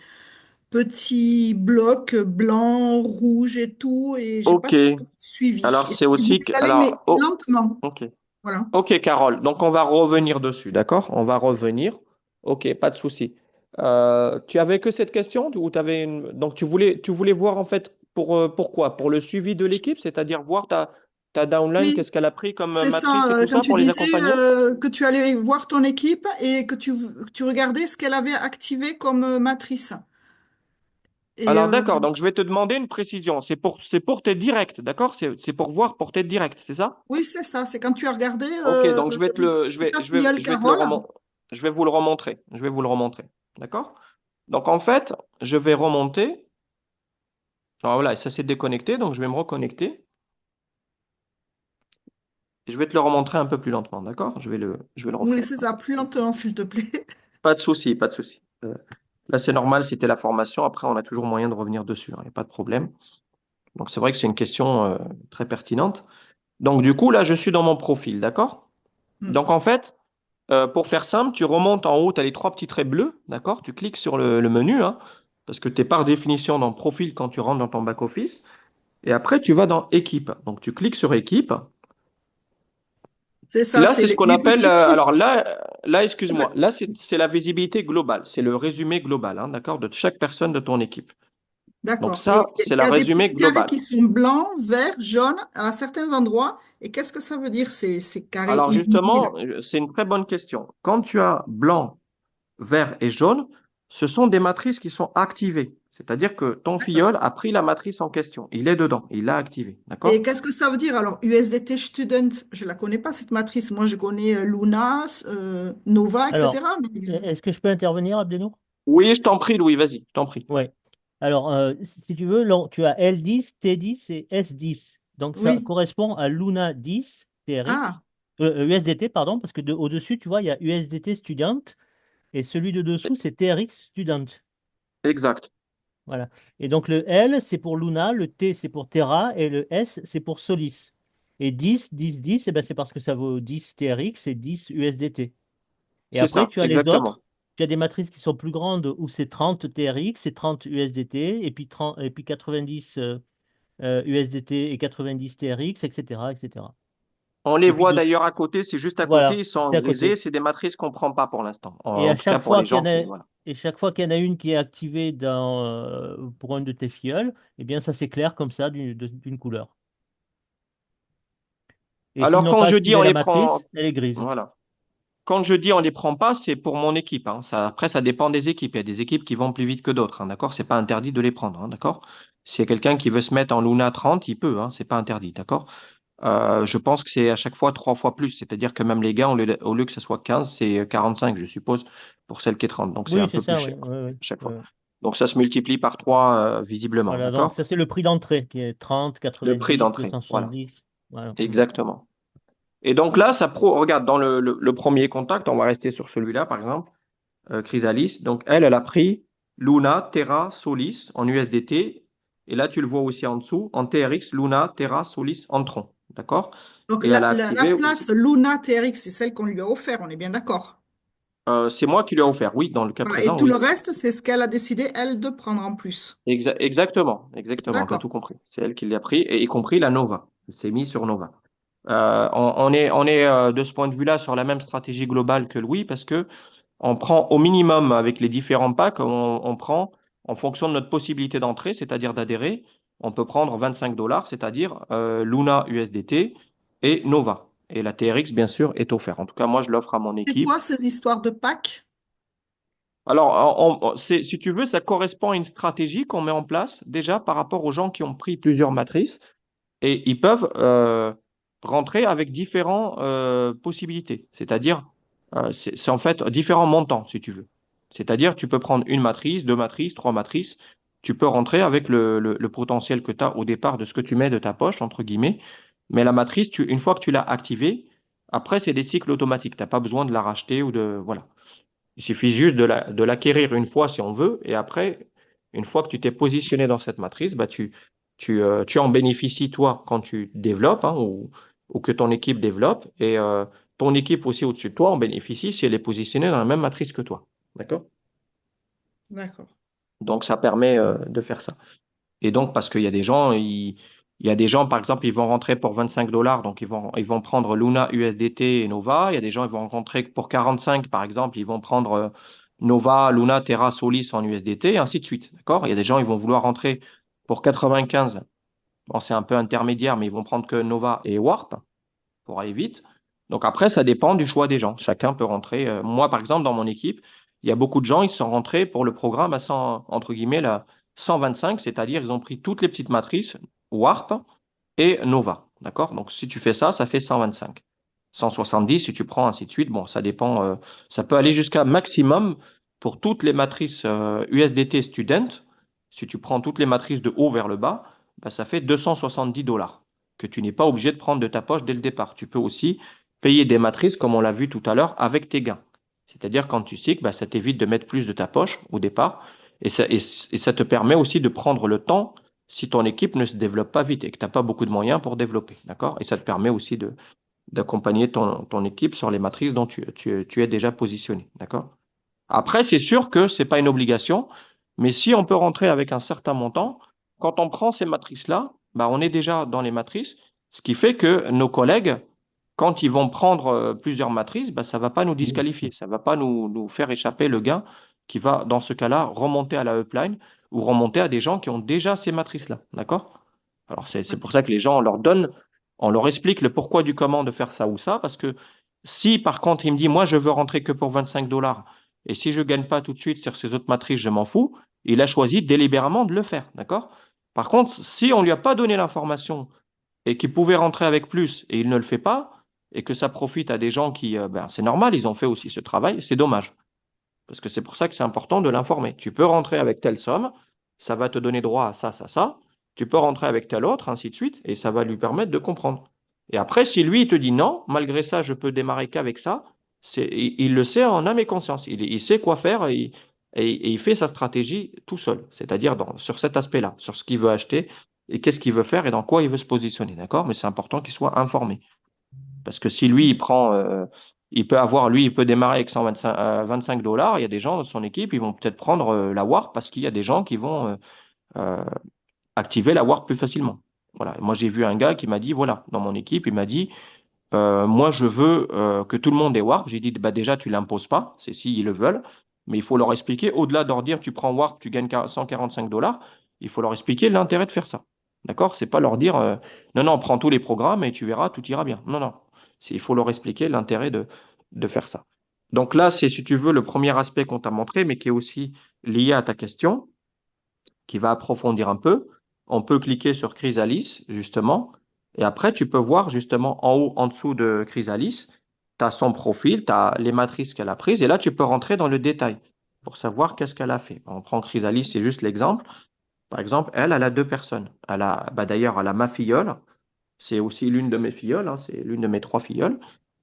petits blocs blancs, rouges et tout, et j'ai pas Ok, tout suivi. alors Et c'est tu aussi voulais que, y aller, mais alors, oh, lentement. ok. Voilà. Ok, Carole. Donc, on va revenir dessus, d'accord? On va revenir. Ok, pas de souci. Tu avais que cette question ou t'avais une... Donc, tu voulais voir en fait pourquoi? Pour le suivi de l'équipe, c'est-à-dire voir ta downline, Oui, qu'est-ce qu'elle a pris comme c'est matrice et ça, tout quand ça tu pour les disais accompagner? que tu allais voir ton équipe et que tu regardais ce qu'elle avait activé comme matrice. Et Alors, d'accord. Donc, je vais te demander une précision. C'est pour tes directs, d'accord? C'est pour voir pour tes directs, c'est ça? oui, c'est ça, c'est quand tu as regardé Ok, donc je vais te le, je vais, ta je vais, filleule je vais te le Carole. je vais vous le remontrer. Je vais vous le remontrer. D'accord? Donc en fait, je vais remonter. Alors voilà, ça s'est déconnecté, donc je vais me reconnecter. Et je vais te le remontrer un peu plus lentement, d'accord? Je vais le Oui, refaire. c'est ça, plus lentement, s'il te plaît. Pas de souci, pas de souci. Là, c'est normal, c'était la formation. Après, on a toujours moyen de revenir dessus, hein, il n'y a pas de problème. Donc c'est vrai que c'est une question très pertinente. Donc du coup, là, je suis dans mon profil, d'accord? Hmm. Donc en fait, pour faire simple, tu remontes en haut, tu as les trois petits traits bleus, d'accord? Tu cliques sur le menu, hein, parce que tu es par définition dans profil quand tu rentres dans ton back-office. Et après, tu vas dans équipe. Donc tu cliques sur équipe. C'est Et ça, là, c'est c'est ce qu'on les appelle, petits trucs. alors là, excuse-moi, là, c'est la visibilité globale, c'est le résumé global, hein, d'accord, de chaque personne de ton équipe. Donc D'accord. Et ça, c'est il y la a des résumé petits carrés global. qui sont blancs, verts, jaunes à certains endroits. Et qu'est-ce que ça veut dire, ces carrés Alors illuminés là? justement, c'est une très bonne question. Quand tu as blanc, vert et jaune, ce sont des matrices qui sont activées. C'est-à-dire que ton D'accord. filleul a pris la matrice en question. Il est dedans, il l'a activée, Et d'accord? qu'est-ce que ça veut dire? Alors, USDT Student, je la connais pas, cette matrice. Moi, je connais Luna, Nova, Alors, etc. Mais est-ce que je peux intervenir, Abdenour? Oui, je t'en prie, Louis, vas-y, je t'en prie. Ouais. Alors, si tu veux, là, tu as L10, T10 et S10. Donc, ça oui. correspond à Luna 10 TRX, Ah, USDT, pardon, parce que au-dessus, tu vois, il y a USDT Student et celui de dessous, c'est TRX Student. Exact. Voilà. Et donc, le L, c'est pour Luna, le T, c'est pour Terra et le S, c'est pour Solis. Et 10, 10, 10, eh ben, c'est parce que ça vaut 10 TRX et 10 USDT. Et C'est après, ça, tu as les exactement. autres. Tu as des matrices qui sont plus grandes où c'est 30 TRX et 30 USDT et puis 30, et puis 90. USDT et 90 TRX, etc., etc. On les Et puis voit d'ailleurs à côté, c'est juste à côté, voilà, ils sont en c'est à grisé, côté. c'est des matrices qu'on ne prend pas pour l'instant. Et En à tout cas chaque pour fois les qu'il y gens en qui. a, Voilà. et chaque fois qu'il y en a une qui est activée pour un de tes filleuls, eh bien, ça s'éclaire comme ça d'une couleur. Et s'ils Alors n'ont quand pas je dis on activé la les prend, matrice, elle est grise. voilà. Quand je dis on les prend pas, c'est pour mon équipe, hein. Après, ça dépend des équipes. Il y a des équipes qui vont plus vite que d'autres, hein, d'accord? C'est pas interdit de les prendre, hein, d'accord? S'il y a quelqu'un qui veut se mettre en Luna 30, il peut, hein, c'est pas interdit, d'accord? Je pense que c'est à chaque fois 3 fois plus. C'est-à-dire que même les gars, au lieu que ce soit 15, c'est 45, je suppose, pour celle qui est 30. Donc c'est Oui, un c'est peu plus ça, oui. cher Oui, à oui, chaque oui, fois. oui. Donc ça se multiplie par 3 visiblement, Voilà, donc d'accord? ça c'est le prix d'entrée qui est 30, Le prix 90, d'entrée, voilà, 270. Voilà. exactement. Et donc là, regarde, dans le premier contact, on va rester sur celui-là, par exemple. Chrysalis. Donc, elle a pris Luna, Terra, Solis en USDT. Et là, tu le vois aussi en dessous, en TRX, Luna, Terra, Solis, Entron. D'accord? Donc Et elle a la activé place aussi. Luna TRX, c'est celle qu'on lui a offert, on est bien d'accord. C'est moi qui lui ai offert, oui, dans le cas Voilà. Et présent, tout le oui. reste, c'est ce qu'elle a décidé, elle, de prendre en plus. Exactement, exactement, tu as D'accord. tout compris. C'est elle qui l'a pris, et y compris la Nova. Elle s'est mise sur Nova. On est de ce point de vue-là sur la même stratégie globale que Louis, parce que on prend au minimum avec les différents packs, on prend en fonction de notre possibilité d'entrée, c'est-à-dire d'adhérer, on peut prendre 25 dollars, c'est-à-dire Luna USDT et Nova. Et la TRX, bien sûr, est offerte. En tout cas, moi, je l'offre à mon C'est équipe. quoi ces histoires de Pâques? Alors, si tu veux, ça correspond à une stratégie qu'on met en place déjà par rapport aux gens qui ont pris plusieurs matrices et ils peuvent rentrer avec différentes possibilités, c'est-à-dire c'est en fait différents montants, si tu veux. C'est-à-dire tu peux prendre une matrice, deux matrices, trois matrices, tu peux rentrer avec le potentiel que tu as au départ de ce que tu mets de ta poche, entre guillemets, mais la matrice, une fois que tu l'as activée, après c'est des cycles automatiques, tu n'as pas besoin de la racheter ou de. Voilà. Il suffit juste de l'acquérir une fois si on veut, et après, une fois que tu t'es positionné dans cette matrice, bah, tu en bénéficies toi quand tu développes, hein, ou que ton équipe développe, et ton équipe aussi au-dessus de toi en bénéficie si elle est positionnée dans la même matrice que toi. D'accord? D'accord. Donc ça permet de faire ça. Et donc, parce qu'il y a des gens, il y a des gens, par exemple, ils vont rentrer pour 25 dollars, donc ils vont prendre Luna, USDT et Nova. Il y a des gens, ils vont rentrer pour 45, par exemple, ils vont prendre Nova, Luna, Terra, Solis en USDT, et ainsi de suite. D'accord? Il y a des gens, ils vont vouloir rentrer pour 95. Bon, c'est un peu intermédiaire, mais ils vont prendre que Nova et Warp pour aller vite. Donc après, ça dépend du choix des gens. Chacun peut rentrer. Moi, par exemple, dans mon équipe, il y a beaucoup de gens, ils sont rentrés pour le programme à 100, entre guillemets, là, 125, c'est-à-dire ils ont pris toutes les petites matrices, Warp et Nova. D'accord? Donc si tu fais ça, ça fait 125. 170 si tu prends ainsi de suite. Bon, ça dépend. Ça peut aller jusqu'à maximum pour toutes les matrices USDT Student. Si tu prends toutes les matrices de haut vers le bas, bah, ça fait 270 dollars que tu n'es pas obligé de prendre de ta poche dès le départ. Tu peux aussi payer des matrices, comme on l'a vu tout à l'heure, avec tes gains. C'est-à-dire quand tu cycles, bah, ça t'évite de mettre plus de ta poche au départ et ça te permet aussi de prendre le temps si ton équipe ne se développe pas vite et que tu n'as pas beaucoup de moyens pour développer. D'accord? Et ça te permet aussi d'accompagner ton équipe sur les matrices dont tu es déjà positionné. D'accord? Après, c'est sûr que ce n'est pas une obligation, mais si on peut rentrer avec un certain montant, quand on prend ces matrices-là, bah, on est déjà dans les matrices, ce qui fait que nos collègues, quand ils vont prendre plusieurs matrices, bah, ça ne va pas nous disqualifier, ça ne va pas nous faire échapper le gain qui va, dans ce cas-là, remonter à la upline ou remonter à des gens qui ont déjà ces matrices-là. D'accord? Alors, c'est pour ça que les gens, on leur explique le pourquoi du comment de faire ça ou ça, parce que si, par contre, il me dit, moi, je veux rentrer que pour 25 dollars, et si je ne gagne pas tout de suite sur ces autres matrices, je m'en fous, il a choisi délibérément de le faire. D'accord? Par contre, si on ne lui a pas donné l'information et qu'il pouvait rentrer avec plus et il ne le fait pas, et que ça profite à des gens qui, ben, c'est normal, ils ont fait aussi ce travail, c'est dommage. Parce que c'est pour ça que c'est important de l'informer. Tu peux rentrer avec telle somme, ça va te donner droit à ça, ça, ça. Tu peux rentrer avec telle autre, ainsi de suite, et ça va lui permettre de comprendre. Et après, si lui, il te dit non, malgré ça, je peux démarrer qu'avec ça, il le sait en âme et conscience. Il sait quoi faire et il fait sa stratégie tout seul. C'est-à-dire sur cet aspect-là, sur ce qu'il veut acheter et qu'est-ce qu'il veut faire et dans quoi il veut se positionner. D'accord? Mais c'est important qu'il soit informé. Parce que si lui, il peut démarrer avec 125 25 dollars. Il y a des gens dans son équipe, ils vont peut-être prendre la Warp parce qu'il y a des gens qui vont activer la Warp plus facilement. Voilà. Moi, j'ai vu un gars qui m'a dit, voilà, dans mon équipe, il m'a dit, moi, je veux que tout le monde ait Warp. J'ai dit, bah, déjà, tu l'imposes pas, c'est s'ils le veulent, mais il faut leur expliquer, au-delà de leur dire, tu prends Warp, tu gagnes 145 $, il faut leur expliquer l'intérêt de faire ça. D'accord? C'est pas leur dire, non, non, prends tous les programmes et tu verras, tout ira bien. Non, non. Il faut leur expliquer l'intérêt de faire ça. Donc là, c'est, si tu veux, le premier aspect qu'on t'a montré, mais qui est aussi lié à ta question, qui va approfondir un peu. On peut cliquer sur Chrysalis, justement, et après, tu peux voir justement en haut, en dessous de Chrysalis, tu as son profil, tu as les matrices qu'elle a prises, et là, tu peux rentrer dans le détail pour savoir qu'est-ce qu'elle a fait. On prend Chrysalis, c'est juste l'exemple. Par exemple, elle a deux personnes. Bah d'ailleurs, elle a ma filleule, c'est aussi l'une de mes filleules, hein, c'est l'une de mes trois filleules.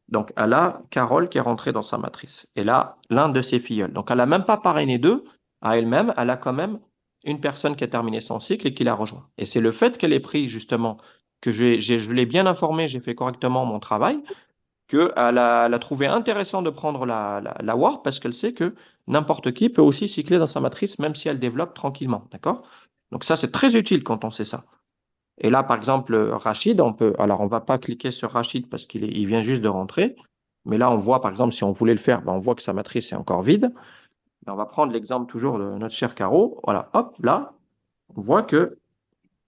Donc, elle a Carole qui est rentrée dans sa matrice. Et là, l'un de ses filleuls. Donc, elle n'a même pas parrainé deux à elle-même. Elle a quand même une personne qui a terminé son cycle et qui l'a rejoint. Et c'est le fait qu'elle ait pris, justement, que je l'ai bien informée, j'ai fait correctement mon travail, elle a trouvé intéressant de prendre la Warp parce qu'elle sait que n'importe qui peut aussi cycler dans sa matrice, même si elle développe tranquillement. D'accord? Donc, ça, c'est très utile quand on sait ça. Et là, par exemple, Rachid, alors on va pas cliquer sur Rachid parce il vient juste de rentrer. Mais là, on voit, par exemple, si on voulait le faire, ben, on voit que sa matrice est encore vide. Mais on va prendre l'exemple toujours de notre cher Caro. Voilà, hop, là, on voit que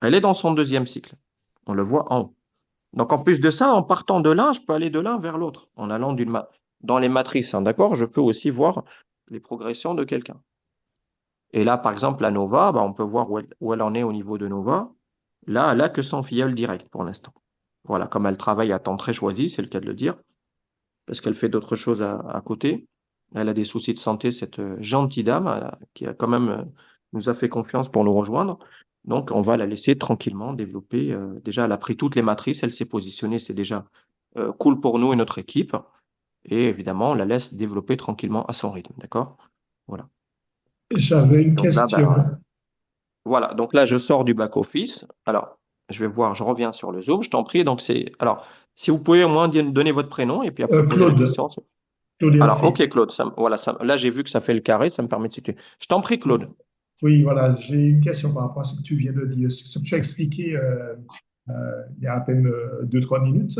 elle est dans son deuxième cycle. On le voit en haut. Donc, en plus de ça, en partant de l'un, je peux aller de l'un vers l'autre. En allant dans les matrices, hein, d'accord? Je peux aussi voir les progressions de quelqu'un. Et là, par exemple, la Nova, ben, on peut voir où elle en est au niveau de Nova. Là, elle n'a que son filleul direct pour l'instant. Voilà, comme elle travaille à temps très choisi, c'est le cas de le dire, parce qu'elle fait d'autres choses à côté. Elle a des soucis de santé, cette gentille dame, qui a quand même nous a fait confiance pour nous rejoindre. Donc, on va la laisser tranquillement développer. Déjà, elle a pris toutes les matrices, elle s'est positionnée, c'est déjà cool pour nous et notre équipe. Et évidemment, on la laisse développer tranquillement à son rythme, d'accord? Voilà. J'avais une Donc là, question. voilà, donc là, je sors du back-office. Alors, je vais voir, je reviens sur le Zoom, je t'en prie. Donc, alors, si vous pouvez au moins donner votre prénom et puis après poser la Claude, question. Claude Alors, LC. ok, Claude, voilà, là, j'ai vu que ça fait le carré, ça me permet de situer. Je t'en prie, Claude. Oui, voilà, j'ai une question par rapport à ce que tu viens de dire, ce que tu as expliqué il y a à peine 2, 3 minutes.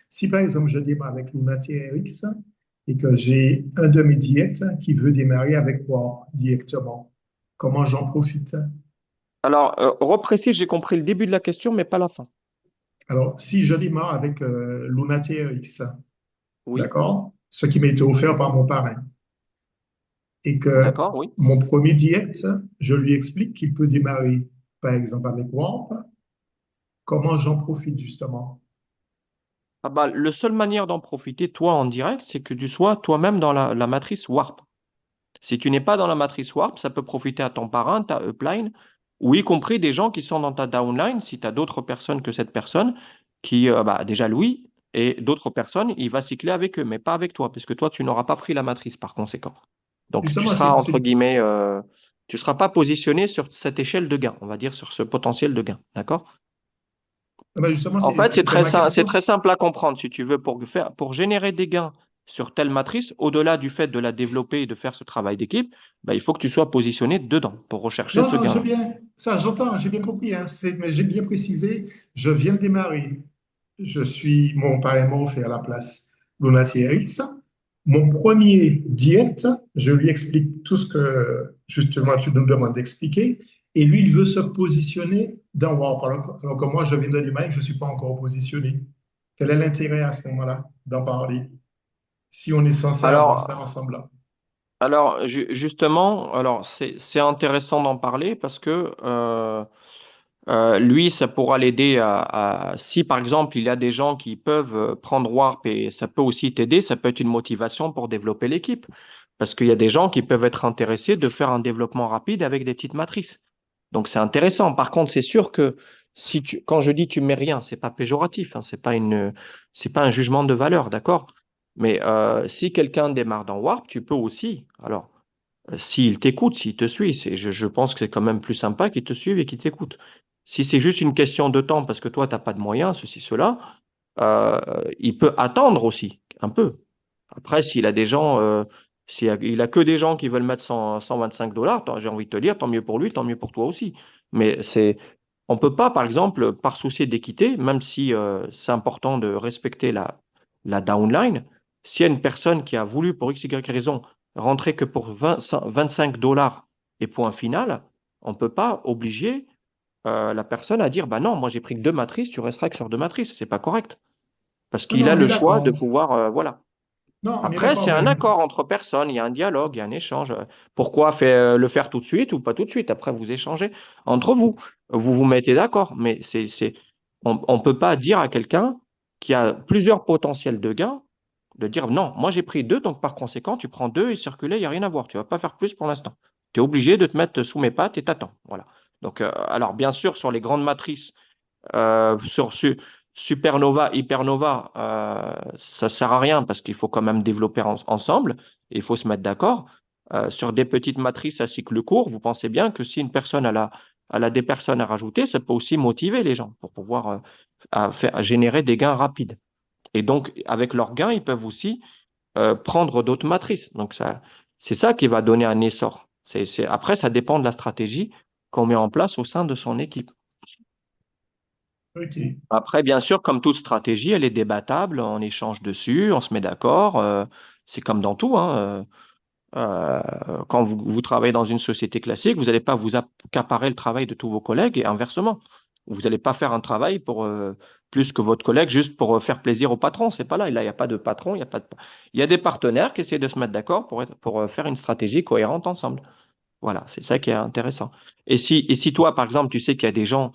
Si par exemple je démarre avec Lunatic RX et que j'ai un de mes diètes qui veut démarrer avec moi directement, comment j'en profite? Alors, reprécise, j'ai compris le début de la question, mais pas la fin. Alors, si je démarre avec Lunatic RX, Oui, d'accord, ce qui m'a été offert par mon parrain, et que d'accord, oui. mon premier diète, je lui explique qu'il peut démarrer, par exemple, avec Warp, comment j'en profite justement? Ah bah, la seule manière d'en profiter, toi, en direct, c'est que tu sois toi-même dans la matrice Warp. Si tu n'es pas dans la matrice Warp, ça peut profiter à ton parrain, ta upline, ou y compris des gens qui sont dans ta downline, si tu as d'autres personnes que cette personne, qui, bah, déjà Louis, et d'autres personnes, il va cycler avec eux, mais pas avec toi, parce que toi, tu n'auras pas pris la matrice par conséquent. Donc, tu Justement, seras, entre guillemets, tu ne seras pas positionné sur cette échelle de gain, on va dire, sur ce potentiel de gain. D'accord? justement, En fait, c'était ma c'est question. très simple à comprendre, si tu veux, pour générer des gains sur telle matrice, au-delà du fait de la développer et de faire ce travail d'équipe, bah, il faut que tu sois positionné dedans pour rechercher Non, ce non, j'ai gain-là. bien, ça j'entends, j'ai bien compris, hein, mais j'ai bien précisé, je viens de démarrer. Mon parrain m'a offert la place Lunatic. Mon premier diète, je lui explique tout ce que justement tu nous demandes d'expliquer, et lui, il veut se positionner dans Warp, alors que moi, je viens de démarrer, je ne suis pas encore positionné. Quel est l'intérêt à ce moment-là d'en parler, si on est censé avoir Alors, ça ensemble là? justement, alors c'est intéressant d'en parler parce que lui, ça pourra l'aider si par exemple il y a des gens qui peuvent prendre Warp et ça peut aussi t'aider, ça peut être une motivation pour développer l'équipe. Parce qu'il y a des gens qui peuvent être intéressés de faire un développement rapide avec des petites matrices. Donc c'est intéressant. Par contre, c'est sûr que quand je dis tu mets rien, c'est pas péjoratif, hein, c'est pas un jugement de valeur, d'accord? Mais si quelqu'un démarre dans Warp, tu peux aussi. Alors, s'il t'écoute, s'il te suit, je pense que c'est quand même plus sympa qu'il te suive et qu'il t'écoute. Si c'est juste une question de temps parce que toi, tu n'as pas de moyens, ceci, cela, euh, il peut attendre aussi, un peu. Après, s'il a des gens, il a que des gens qui veulent mettre 125 $, j'ai envie de te dire, tant mieux pour lui, tant mieux pour toi aussi. Mais On ne peut pas, par exemple, par souci d'équité, même si c'est important de respecter la downline, s'il y a une personne qui a voulu, pour X, Y raison, rentrer que pour 25 $ et point final, on ne peut pas obliger la personne à dire, bah non, moi j'ai pris que 2 matrices, tu resteras que sur 2 matrices. C'est pas correct. Parce Non, qu'il non, a on est le choix de d'accord. pouvoir, voilà. Non, on est Après, d'accord, c'est un mais accord entre personnes, il y a un dialogue, il y a un échange. Pourquoi le faire tout de suite ou pas tout de suite? Après, vous échangez entre vous. Vous vous mettez d'accord. Mais on ne peut pas dire à quelqu'un qui a plusieurs potentiels de gains de dire non, moi j'ai pris 2, donc par conséquent, tu prends 2 et circuler, il n'y a rien à voir. Tu ne vas pas faire plus pour l'instant. Tu es obligé de te mettre sous mes pattes et t'attends. Voilà. Donc, alors, bien sûr, sur les grandes matrices, sur Supernova, Hypernova, ça sert à rien parce qu'il faut quand même développer ensemble et il faut se mettre d'accord. Sur des petites matrices à cycle court, vous pensez bien que si une personne elle a des personnes à rajouter, ça peut aussi motiver les gens pour pouvoir à générer des gains rapides. Et donc, avec leurs gains, ils peuvent aussi prendre d'autres matrices. Donc, c'est ça qui va donner un essor. Après, ça dépend de la stratégie qu'on met en place au sein de son équipe. ok. Après, bien sûr, comme toute stratégie, elle est débattable, on échange dessus, on se met d'accord. C'est comme dans tout, hein. Quand vous travaillez dans une société classique, vous n'allez pas vous accaparer le travail de tous vos collègues et inversement. Vous n'allez pas faire un travail pour plus que votre collègue juste pour faire plaisir au patron. C'est pas là. Là, il n'y a pas de patron, il y a pas de... Il y a des partenaires qui essaient de se mettre d'accord pour faire une stratégie cohérente ensemble. Voilà, c'est ça qui est intéressant. Et si toi, par exemple, tu sais qu'il y a des gens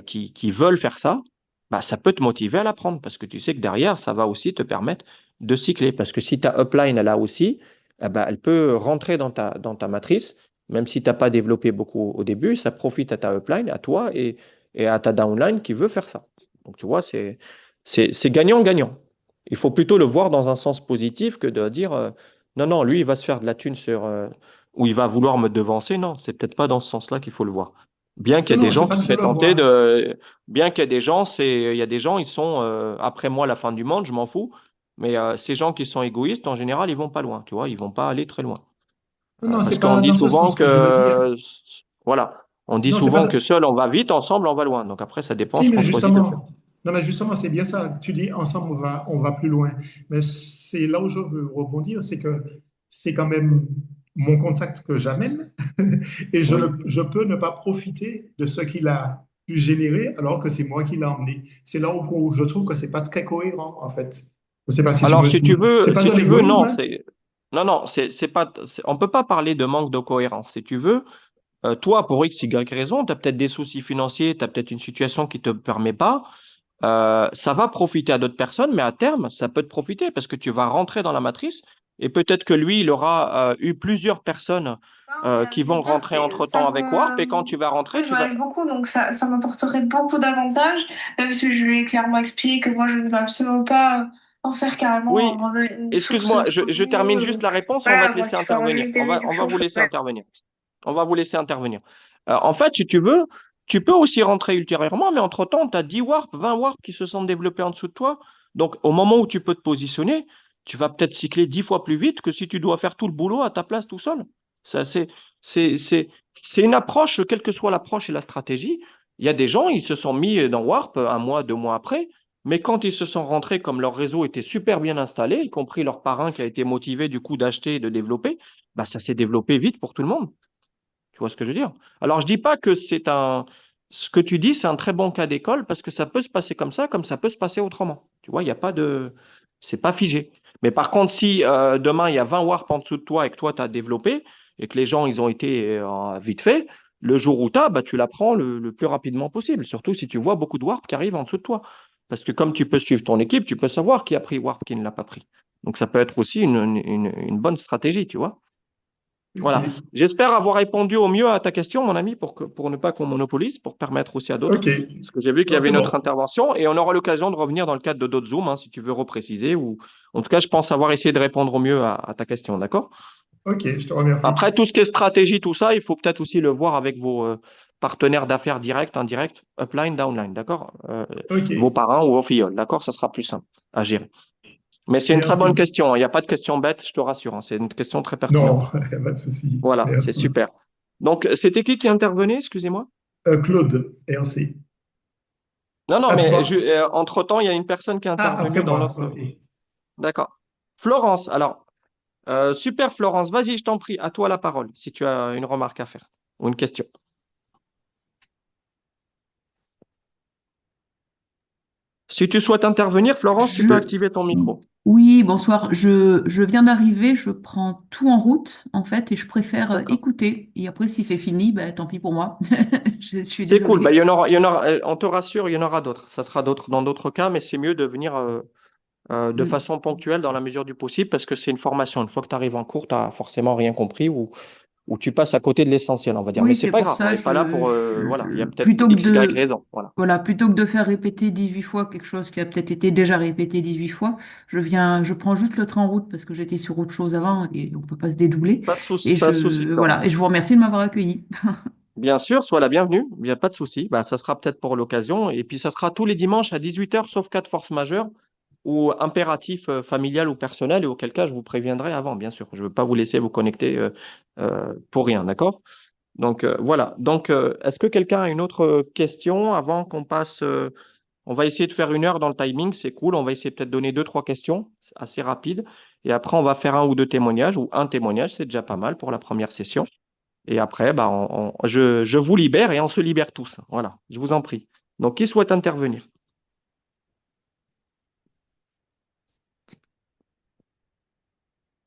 qui veulent faire ça, bah, ça peut te motiver à l'apprendre parce que tu sais que derrière, ça va aussi te permettre de cycler. Parce que si ta upline, elle a aussi, eh ben, elle peut rentrer dans ta matrice, même si tu n'as pas développé beaucoup au début, ça profite à ta upline, à toi et à ta downline qui veut faire ça. Donc, tu vois, c'est gagnant-gagnant. Il faut plutôt le voir dans un sens positif que de dire non, non, lui, il va se faire de la thune ou il va vouloir me devancer. Non, c'est peut-être pas dans ce sens-là qu'il faut le voir. Bien qu'il y Non, ait des non, c'est gens pas qui que je seraient le tentés vois. bien qu'il y ait des gens, il y a des gens, ils sont après moi la fin du monde, je m'en fous. Mais ces gens qui sont égoïstes, en général, ils vont pas loin, tu vois, ils vont pas aller très loin. Non, non, Parce c'est qu'on pas dit dans ce souvent sens que je veux dire. voilà, on dit Non, c'est souvent pas. que seul on va vite, ensemble on va loin. Donc après, ça dépend Si, ce mais qu'on choisit de faire. justement, non, mais justement, c'est bien ça. Tu dis ensemble, on va plus loin. Mais c'est là où je veux rebondir, c'est que c'est quand même mon contact que j'amène et Oui. je peux ne pas profiter de ce qu'il a pu générer alors que c'est moi qui l'ai emmené. C'est là où je trouve que c'est pas très cohérent, en fait. Je sais pas si tu Alors, me si tu suis. C'est veux, pas si de tu veux, l'égoïsme, non, hein? non, c'est pas, on peut pas parler de manque de cohérence. Si tu veux, toi, pour X, Y raison, tu as peut-être des soucis financiers, tu as peut-être une situation qui te permet pas. Ça va profiter à d'autres personnes, mais à terme, ça peut te profiter parce que tu vas rentrer dans la matrice et peut-être que lui, il aura eu plusieurs personnes Non, mais qui je veux vont dire, rentrer c'est entre-temps ça avec Warp et quand tu vas moi, rentrer, je tu vas... voyage beaucoup, donc ça m'apporterait beaucoup d'avantages, même si je lui ai clairement expliqué que moi, je ne veux absolument pas en faire carrément Oui, une source excuse-moi, de je termine revenus. juste la réponse et on va Voilà, te moi, laisser si je peux intervenir. rajouter On des va, on va déductions, vous je laisser préfère. intervenir. On va vous laisser intervenir. En fait, si tu veux, tu peux aussi rentrer ultérieurement, mais entre-temps, tu as 10 warps, 20 warps qui se sont développés en dessous de toi. Donc, au moment où tu peux te positionner, tu vas peut-être cycler 10 fois plus vite que si tu dois faire tout le boulot à ta place tout seul. Ça, c'est, c'est, c'est une approche, quelle que soit l'approche et la stratégie. Il y a des gens, ils se sont mis dans Warp un mois, 2 mois après, mais quand ils se sont rentrés, comme leur réseau était super bien installé, y compris leur parrain qui a été motivé du coup d'acheter et de développer, bah, ça s'est développé vite pour tout le monde. Tu vois ce que je veux dire? Alors, je dis pas que ce que tu dis, c'est un très bon cas d'école parce que ça peut se passer comme ça peut se passer autrement. Tu vois, il n'y a pas de, c'est pas figé. Mais par contre, si demain il y a 20 warp en dessous de toi et que toi tu as développé et que les gens ils ont été vite fait, le jour où tu as, bah, tu l'apprends le plus rapidement possible. Surtout si tu vois beaucoup de warp qui arrivent en dessous de toi. Parce que comme tu peux suivre ton équipe, tu peux savoir qui a pris warp, qui ne l'a pas pris. Donc ça peut être aussi une bonne stratégie, tu vois. Ok, Voilà. J'espère avoir répondu au mieux à ta question, mon ami, pour ne pas qu'on monopolise, pour permettre aussi à d'autres. ok. Parce que j'ai vu qu'il y Non, avait c'est une autre bon. intervention et on aura l'occasion de revenir dans le cadre de d'autres Zooms, hein, si tu veux repréciser. Ou... En tout cas, je pense avoir essayé de répondre au mieux à ta question, d'accord? Ok, je te remercie. Après, tout ce qui est stratégie, tout ça, il faut peut-être aussi le voir avec vos partenaires d'affaires directs, indirects, upline, downline, d'accord? Ok, Vos parents ou vos filles, d'accord? Ça sera plus simple à gérer. Mais c'est une très bonne merci. question, hein. Il n'y a pas de question bête, je te rassure, hein. C'est une question très Non, pertinente. il n'y a pas de souci. Voilà, c'est Merci. super. Donc, c'était qui intervenait, excusez-moi? Claude, RC. Non, non, À mais toi. entre-temps, il y a une personne qui est Ah, après intervenue dans moi, notre... ok. D'accord. Florence, alors, super Florence, vas-y, je t'en prie, à toi la parole, si tu as une remarque à faire ou une question. Si tu souhaites intervenir, Florence, tu peux Je... activer ton micro. Oui, bonsoir. Je viens d'arriver, je prends tout en route, en fait, et je préfère D'accord. écouter. Et après, si c'est fini, ben, tant pis pour moi. Je suis C'est cool. Bah, désolée. on te rassure, il y en aura d'autres. Ça sera d'autres dans d'autres cas, mais c'est mieux de venir de Mm. façon ponctuelle dans la mesure du possible parce que c'est une formation. Une fois que tu arrives en cours, tu n'as forcément rien compris ou tu passes à côté de l'essentiel, on va dire. Mais Oui, c'est c'est pas pour grave, on ça, n'est pas là pour. Voilà, il y a peut-être plutôt que X, Y de, raison. Voilà. voilà, plutôt que de faire répéter 18 fois quelque chose qui a peut-être été déjà répété 18 fois, je prends juste le train en route parce que j'étais sur autre chose avant et on peut pas se dédoubler. Et Pas de souci, voilà, et Florence. je vous remercie de m'avoir accueilli. Bien sûr, sois la bienvenue, il n'y a pas de souci. Bah, ça sera peut-être pour l'occasion. Et puis, ça sera tous les dimanches à 18 h, sauf cas de force majeure ou impératif familial ou personnel, et auquel cas, je vous préviendrai avant, bien sûr. Je ne veux pas vous laisser vous connecter pour rien, d'accord? Donc, voilà. Donc, est-ce que quelqu'un a une autre question avant qu'on passe on va essayer de faire 1 heure dans le timing, c'est cool. On va essayer peut-être de donner deux, trois questions, c'est assez rapide. Et après, on va faire un ou deux témoignages, ou un témoignage, c'est déjà pas mal pour la première session. Et après, bah, je vous libère et on se libère tous. Voilà, je vous en prie. Donc, qui souhaite intervenir?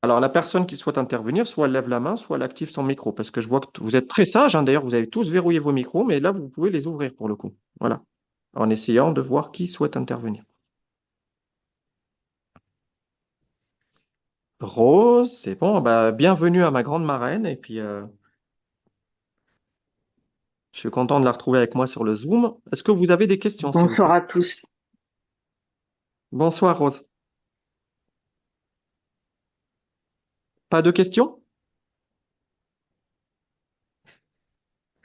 Alors, la personne qui souhaite intervenir, soit elle lève la main, soit elle active son micro, parce que je vois que vous êtes très sages, hein. D'ailleurs, vous avez tous verrouillé vos micros, mais là, vous pouvez les ouvrir pour le coup. Voilà, en essayant de voir qui souhaite intervenir. Rose, c'est bon. Bah, bienvenue à ma grande marraine. Et puis, je suis content de la retrouver avec moi sur le Zoom. Est-ce que vous avez des questions, s'il vous Bonsoir plaît? à tous. Bonsoir, Rose. Pas de questions?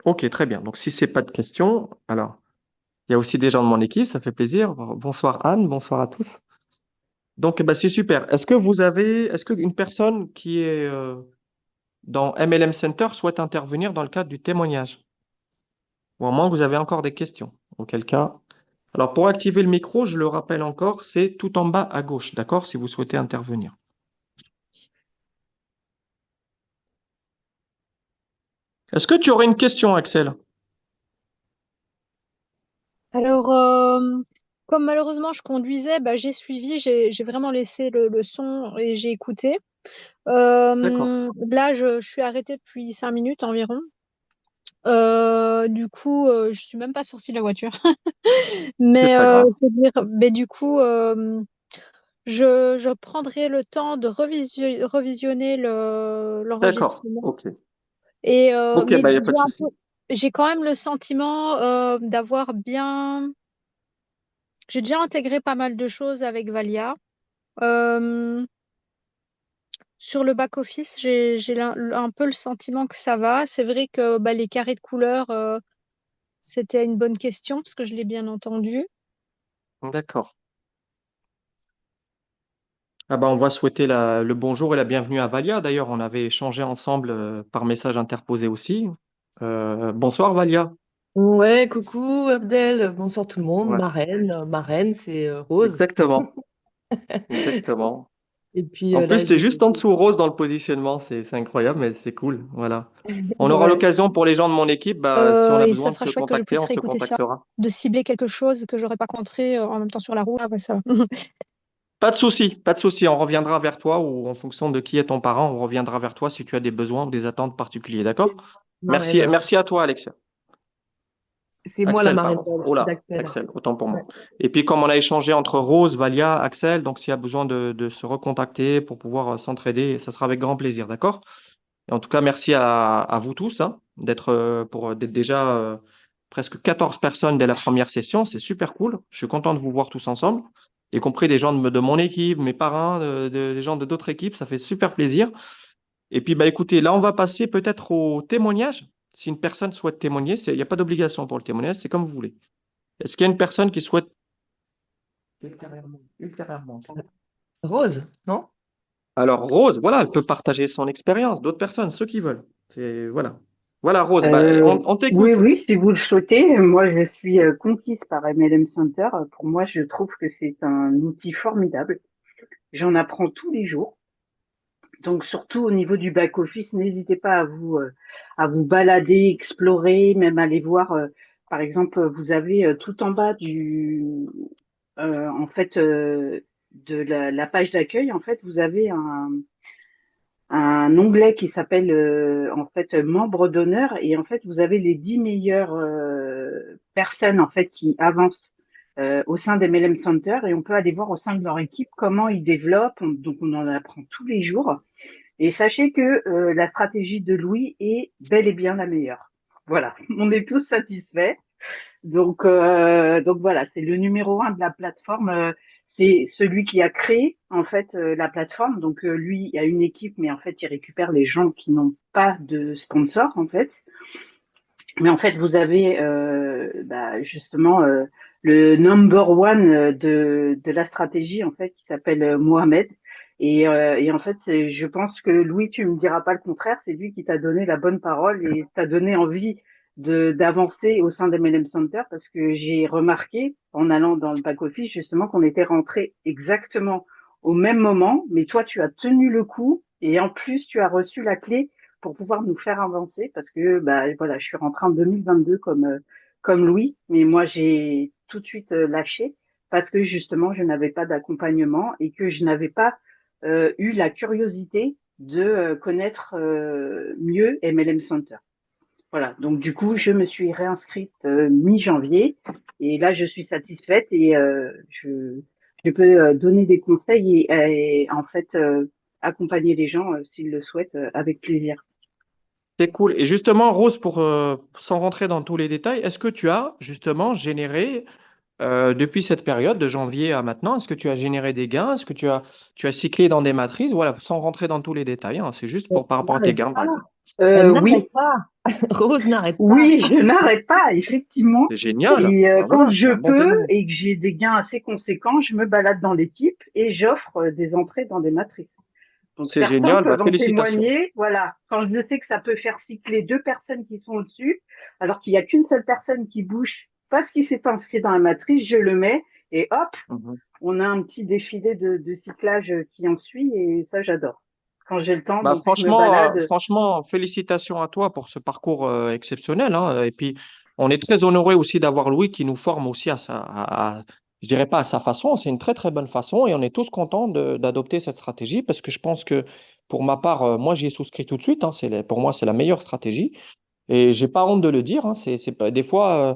Ok, très bien. Donc, si c'est pas de questions, alors, il y a aussi des gens de mon équipe, ça fait plaisir. Bonsoir, Anne. Bonsoir à tous. Donc, bah, c'est super. Est-ce qu'une personne qui est dans MLM Center souhaite intervenir dans le cadre du témoignage? Ou à moins que vous avez encore des questions. Auquel cas, alors pour activer le micro, je le rappelle encore, c'est tout en bas à gauche, d'accord, si vous souhaitez intervenir. Est-ce que tu aurais une question, Axel? Alors, comme malheureusement je conduisais, bah, j'ai suivi, j'ai vraiment laissé le son et j'ai écouté. D'accord, Là, je suis arrêtée depuis 5 minutes environ. Du coup, je suis même pas sortie de la voiture. c'est Mais, pas grave. mais du coup, je prendrai le temps de revisionner D'accord, l'enregistrement. ok. Et, Ok, mais bah, il n'y a pas de souci. j'ai quand même le sentiment d'avoir bien. J'ai déjà intégré pas mal de choses avec Valia. Euh, sur le back-office, j'ai un peu le sentiment que ça va. C'est vrai que bah, les carrés de couleurs, c'était une bonne question parce que je l'ai bien entendu. D'accord. Ah bah, on va souhaiter le bonjour et la bienvenue à Valia. D'ailleurs, on avait échangé ensemble par message interposé aussi. Bonsoir, Valia. Ouais, coucou Abdel, bonsoir tout le monde. Ouais, Ma reine, c'est Rose. exactement, exactement. Et puis En plus, là, c'est j'ai. juste en dessous rose dans le positionnement. C'est incroyable, mais c'est cool. Voilà. On aura Ouais. l'occasion pour les gens de mon équipe, bah, si on a Et ça besoin de sera se chouette que je contacter, puisse on se réécouter ça, contactera. de cibler quelque chose que j'aurais pas compris en même temps sur la route. Ah, bah, ça va. Pas de souci, pas de souci. On reviendra vers toi ou en fonction de qui est ton parent, on reviendra vers toi si tu as des besoins ou des attentes particuliers. D'accord? Merci, Marraine. merci à toi, Alexia. C'est moi la Axel, marraine pardon. Oh là, d'Axel. Axel, autant pour Ouais. moi. Et puis, comme on a échangé entre Rose, Valia, Axel, donc s'il y a besoin de se recontacter pour pouvoir s'entraider, ça sera avec grand plaisir, d'accord? Et en tout cas, merci à vous tous hein, d'être déjà presque 14 personnes dès la première session. C'est super cool. Je suis content de vous voir tous ensemble, y compris des gens de mon équipe, mes parrains, des gens de d'autres équipes. Ça fait super plaisir. Et puis, bah, écoutez, là, on va passer peut-être au témoignage. Si une personne souhaite témoigner, il n'y a pas d'obligation pour le témoignage, c'est comme vous voulez. Est-ce qu'il y a une personne qui souhaite ultérieurement? Rose, non? Alors, Rose, voilà, elle peut partager son expérience, d'autres personnes, ceux qui veulent. Voilà. Voilà, Rose, on Oui, t'écoute. oui, si vous le souhaitez. Moi, je suis conquise par MLM Center. Pour moi, je trouve que c'est un outil formidable. J'en apprends tous les jours. Donc, surtout au niveau du back-office, n'hésitez pas à vous balader, explorer, même aller voir. Par exemple, vous avez tout en bas en fait, de la page d'accueil, en fait, vous avez un onglet qui s'appelle en fait membre d'honneur et en fait vous avez les 10 meilleures personnes en fait qui avancent au sein des MLM Center et on peut aller voir au sein de leur équipe comment ils développent. Donc on en apprend tous les jours et sachez que la stratégie de Louis est bel et bien la meilleure. Voilà, on est tous satisfaits. Donc voilà, c'est le numéro un de la plateforme. C'est celui qui a créé en fait la plateforme. Donc lui, il a une équipe, mais en fait, il récupère les gens qui n'ont pas de sponsor en fait. Mais en fait, vous avez justement le number one de la stratégie en fait qui s'appelle Mohamed. Et en fait, je pense que Louis, tu me diras pas le contraire, c'est lui qui t'a donné la bonne parole et t'a donné envie d'avancer au sein d'MLM Center parce que j'ai remarqué en allant dans le back office justement qu'on était rentrés exactement au même moment, mais toi tu as tenu le coup et en plus tu as reçu la clé pour pouvoir nous faire avancer parce que voilà, je suis rentrée en 2022 comme Louis, mais moi j'ai tout de suite lâché parce que justement je n'avais pas d'accompagnement et que je n'avais pas eu la curiosité de connaître mieux MLM Center. Voilà, donc du coup, je me suis réinscrite mi-janvier et là, je suis satisfaite et je peux donner des conseils et en fait accompagner les gens s'ils le souhaitent avec plaisir. C'est cool. Et justement, Rose, sans rentrer dans tous les détails, est-ce que tu as justement généré, depuis cette période de janvier à maintenant, est-ce que tu as généré des gains? Est-ce que tu as cyclé dans des matrices? Voilà, sans rentrer dans tous les détails, hein. C'est juste par rapport à tes N'arrête gains, par pas. exemple. Elle Oui, n'arrête pas. Rose n'arrête pas. oui, je n'arrête pas, effectivement. C'est génial. Et Ben quand voilà, c'est je un bon peux témoignage. et que j'ai des gains assez conséquents, je me balade dans l'équipe et j'offre des entrées dans des matrices. Donc C'est certains génial. Ben, peuvent en félicitations. témoigner. Voilà, quand je sais que ça peut faire cycler deux personnes qui sont au-dessus, alors qu'il n'y a qu'une seule personne qui bouge parce qu'il s'est pas inscrit dans la matrice, je le mets et hop, Mhm. on a un petit défilé de cyclage qui en suit et ça j'adore. Quand j'ai le temps, Bah, donc je me franchement, balade. franchement, félicitations à toi pour ce parcours exceptionnel, hein. Et puis, on est très honoré aussi d'avoir Louis qui nous forme aussi je dirais pas à sa façon, c'est une très très bonne façon et on est tous contents d'adopter cette stratégie parce que je pense que pour ma part, moi j'y ai souscrit tout de suite, hein. Pour moi, c'est la meilleure stratégie et j'ai pas honte de le dire, hein. Des fois,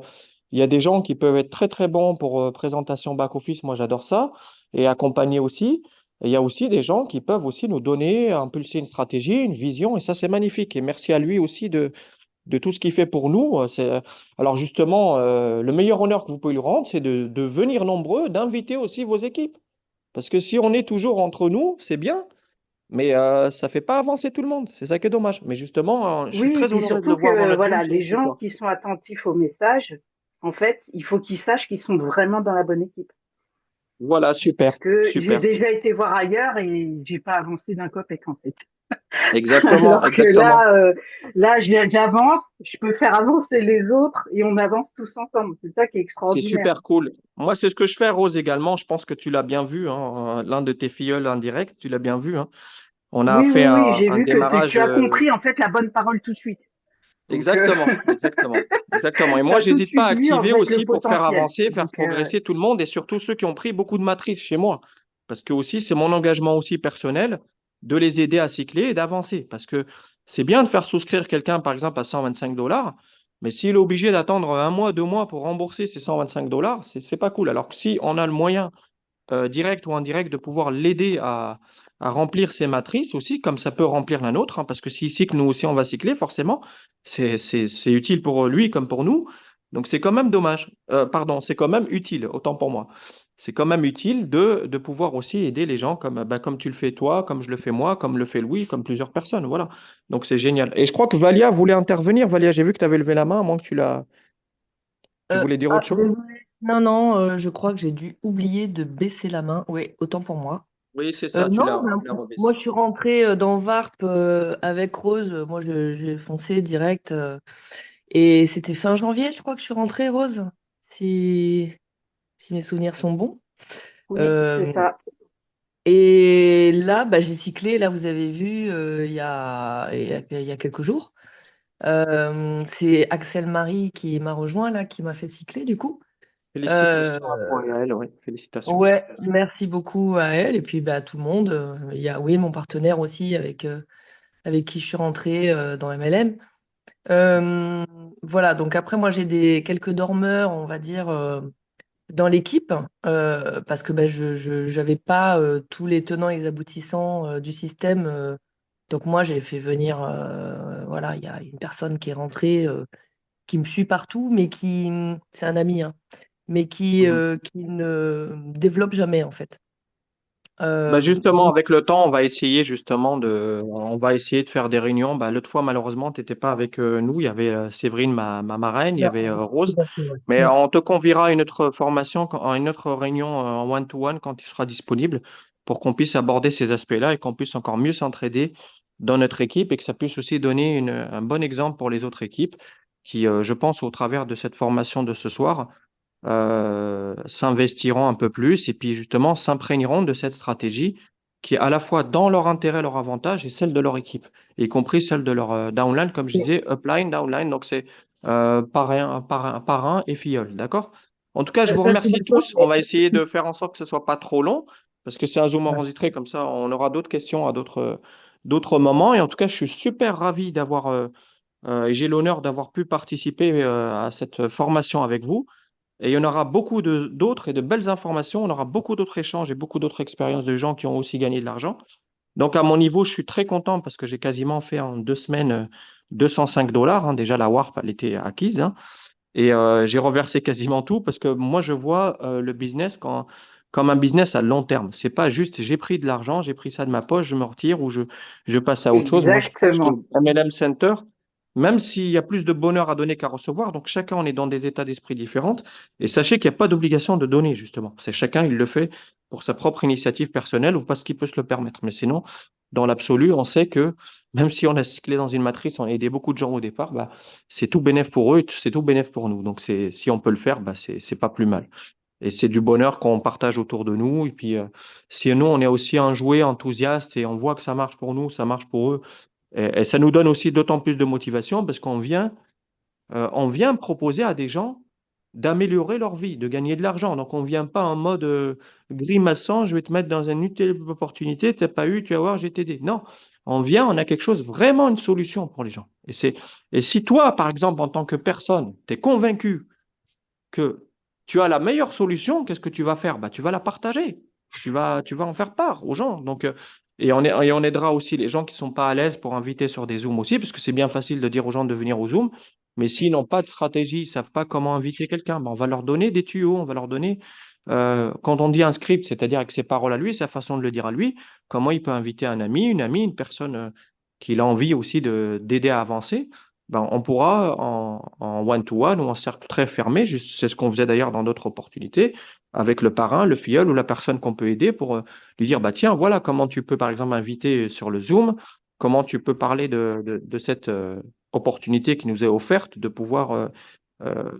il y a des gens qui peuvent être très très bons pour présentation back-office, moi j'adore ça et accompagner aussi. Et il y a aussi des gens qui peuvent aussi nous donner, impulser une stratégie, une vision, et ça, c'est magnifique. Et merci à lui aussi de tout ce qu'il fait pour nous. Alors justement, le meilleur honneur que vous pouvez lui rendre, c'est de venir nombreux, d'inviter aussi vos équipes. Parce que si on est toujours entre nous, c'est bien, mais ça fait pas avancer tout le monde. C'est ça qui est dommage. Mais justement, je suis Oui, et très puis honoré de le surtout voir dans que notre team voilà, les ce gens soir. qui sont attentifs aux messages, en fait, il faut qu'ils sachent qu'ils sont vraiment dans la bonne équipe. Voilà, super, Parce que j'ai super. déjà été voir ailleurs et j'ai pas avancé d'un copec en fait. Exactement, Alors que exactement. là, j'avance, je peux faire avancer les autres et on avance tous ensemble. C'est ça qui est C'est extraordinaire. super cool. Moi, c'est ce que je fais, Rose, également. Je pense que tu l'as bien vu, hein, l'un de tes filleuls indirect, tu l'as bien vu, hein. On a Oui, fait oui, oui, un, j'ai un vu que démarrage tu as compris en fait la bonne parole tout de suite. Donc, exactement, exactement, exactement. Et tu moi, as tout de j'hésite pas suite à vu en activer fait le aussi pour faire potentiel. avancer, faire Donc, progresser tout le monde et surtout ceux qui ont pris beaucoup de matrices chez moi. Parce que aussi, c'est mon engagement aussi personnel de les aider à cycler et d'avancer. Parce que c'est bien de faire souscrire quelqu'un, par exemple, à 125 dollars, mais s'il est obligé d'attendre un mois, 2 mois pour rembourser ces 125 dollars, c'est pas cool. Alors que si on a le moyen direct ou indirect de pouvoir l'aider à remplir ses matrices aussi, comme ça peut remplir la nôtre, hein, parce que s'il cycle, nous aussi on va cycler, forcément, c'est utile pour lui comme pour nous. Donc c'est quand même dommage. Pardon, c'est quand même utile, autant pour moi. C'est quand même utile de pouvoir aussi aider les gens comme tu le fais toi, comme je le fais moi, comme le fait Louis, comme plusieurs personnes. Voilà. Donc c'est génial. Et je crois que Valia voulait intervenir. Valia, j'ai vu que tu avais levé la main, à moins que tu voulais dire autre chose. Désolée. Non, non, je crois que j'ai dû oublier de baisser la main. Oui, autant pour moi. Oui, c'est ça, tu Non, l'as moi rebaissé. je suis rentrée dans VARP avec Rose. Moi j'ai foncé direct. Et c'était fin janvier, je crois que je suis rentrée, Rose, si, si mes souvenirs sont bons. Oui, c'est Euh, ça. et là, bah, j'ai cyclé, là vous avez vu, il y a quelques jours. C'est Axel Marie qui m'a rejoint, là, qui m'a fait cycler du coup. Euh, Félicitations à toi et à elle, oui, félicitations. ouais, merci beaucoup à elle et puis bah, à tout le monde. Il y a oui, mon partenaire aussi avec qui je suis rentrée dans MLM. Euh, voilà, donc après, moi, j'ai quelques dormeurs, on va dire, dans l'équipe, parce que ben, je n'avais pas tous les tenants et les aboutissants du système. Donc moi, j'ai fait venir, voilà, il y a une personne qui est rentrée, qui me suit partout, mais c'est un ami, hein, mais Mhm. qui ne développe jamais, en fait. Bah justement, Donc, avec le temps, on va essayer de faire des réunions. Bah, l'autre fois, malheureusement, tu n'étais pas avec nous. Il y avait Séverine, ma marraine, il y non, avait tout Rose. à fait, ouais. Mais Mm. on te conviera à une autre formation, une autre réunion en one-to-one quand il sera disponible pour qu'on puisse aborder ces aspects-là et qu'on puisse encore mieux s'entraider dans notre équipe et que ça puisse aussi donner un bon exemple pour les autres équipes qui, je pense, au travers de cette formation de ce soir, s'investiront un peu plus et puis justement s'imprégneront de cette stratégie qui est à la fois dans leur intérêt, leur avantage et celle de leur équipe, y compris celle de leur downline, comme je disais, upline, downline, donc c'est parrain, parrain, parrain et filleul, d'accord? En tout cas, je vous Ça, je suis remercie d'accord. tous. On va essayer de faire en sorte que ce soit pas trop long parce que c'est un Zoom Ouais. enregistré, comme ça on aura d'autres questions à d'autres moments. Et en tout cas, je suis super ravi d'avoir et j'ai l'honneur d'avoir pu participer à cette formation avec vous. Et il y en aura beaucoup d'autres et de belles informations. On aura beaucoup d'autres échanges et beaucoup d'autres expériences de gens qui ont aussi gagné de l'argent. Donc, à mon niveau, je suis très content parce que j'ai quasiment fait en 2 semaines 205 dollars, hein. Déjà, la Warp, elle était acquise, hein. Et j'ai reversé quasiment tout parce que moi, je vois le business comme un business à long terme. C'est pas juste j'ai pris de l'argent, j'ai pris ça de ma poche, je me retire ou je passe à autre chose. Moi, je pense que Exactement. MLM Center, même s'il y a plus de bonheur à donner qu'à recevoir, donc chacun on est dans des états d'esprit différents. Et sachez qu'il n'y a pas d'obligation de donner, justement. C'est chacun, il le fait pour sa propre initiative personnelle ou parce qu'il peut se le permettre. Mais sinon, dans l'absolu, on sait que même si on a cyclé dans une matrice, on a aidé beaucoup de gens au départ, bah, c'est tout bénéf pour eux, c'est tout bénéf pour nous. Donc si on peut le faire, bah, c'est pas plus mal. Et c'est du bonheur qu'on partage autour de nous. Et puis si nous, on est aussi un jouet enthousiaste et on voit que ça marche pour nous, ça marche pour eux, et ça nous donne aussi d'autant plus de motivation parce on vient proposer à des gens d'améliorer leur vie, de gagner de l'argent. Donc, on ne vient pas en mode grimaçant, je vais te mettre dans une telle opportunité, tu n'as pas eu, tu vas voir, je vais t'aider. Non, on vient, on a quelque chose, vraiment une solution pour les gens. Et si toi, par exemple, en tant que personne, tu es convaincu que tu as la meilleure solution, qu'est-ce que tu vas faire? Bah, tu vas la partager. Tu vas en faire part aux gens. Donc, et on aidera aussi les gens qui ne sont pas à l'aise pour inviter sur des Zooms aussi, parce que c'est bien facile de dire aux gens de venir au Zoom. Mais s'ils n'ont pas de stratégie, ils ne savent pas comment inviter quelqu'un, ben, on va leur donner des tuyaux, on va leur donner, quand on dit un script, c'est-à-dire avec ses paroles à lui, sa façon de le dire à lui, comment il peut inviter un ami, une amie, une personne qu'il a envie aussi d'aider à avancer ben, on pourra en one-to-one ou en cercle très fermé, c'est ce qu'on faisait d'ailleurs dans d'autres opportunités, avec le parrain, le filleul ou la personne qu'on peut aider pour lui dire, bah, tiens, voilà comment tu peux par exemple inviter sur le Zoom, comment tu peux parler de cette opportunité qui nous est offerte de pouvoir euh,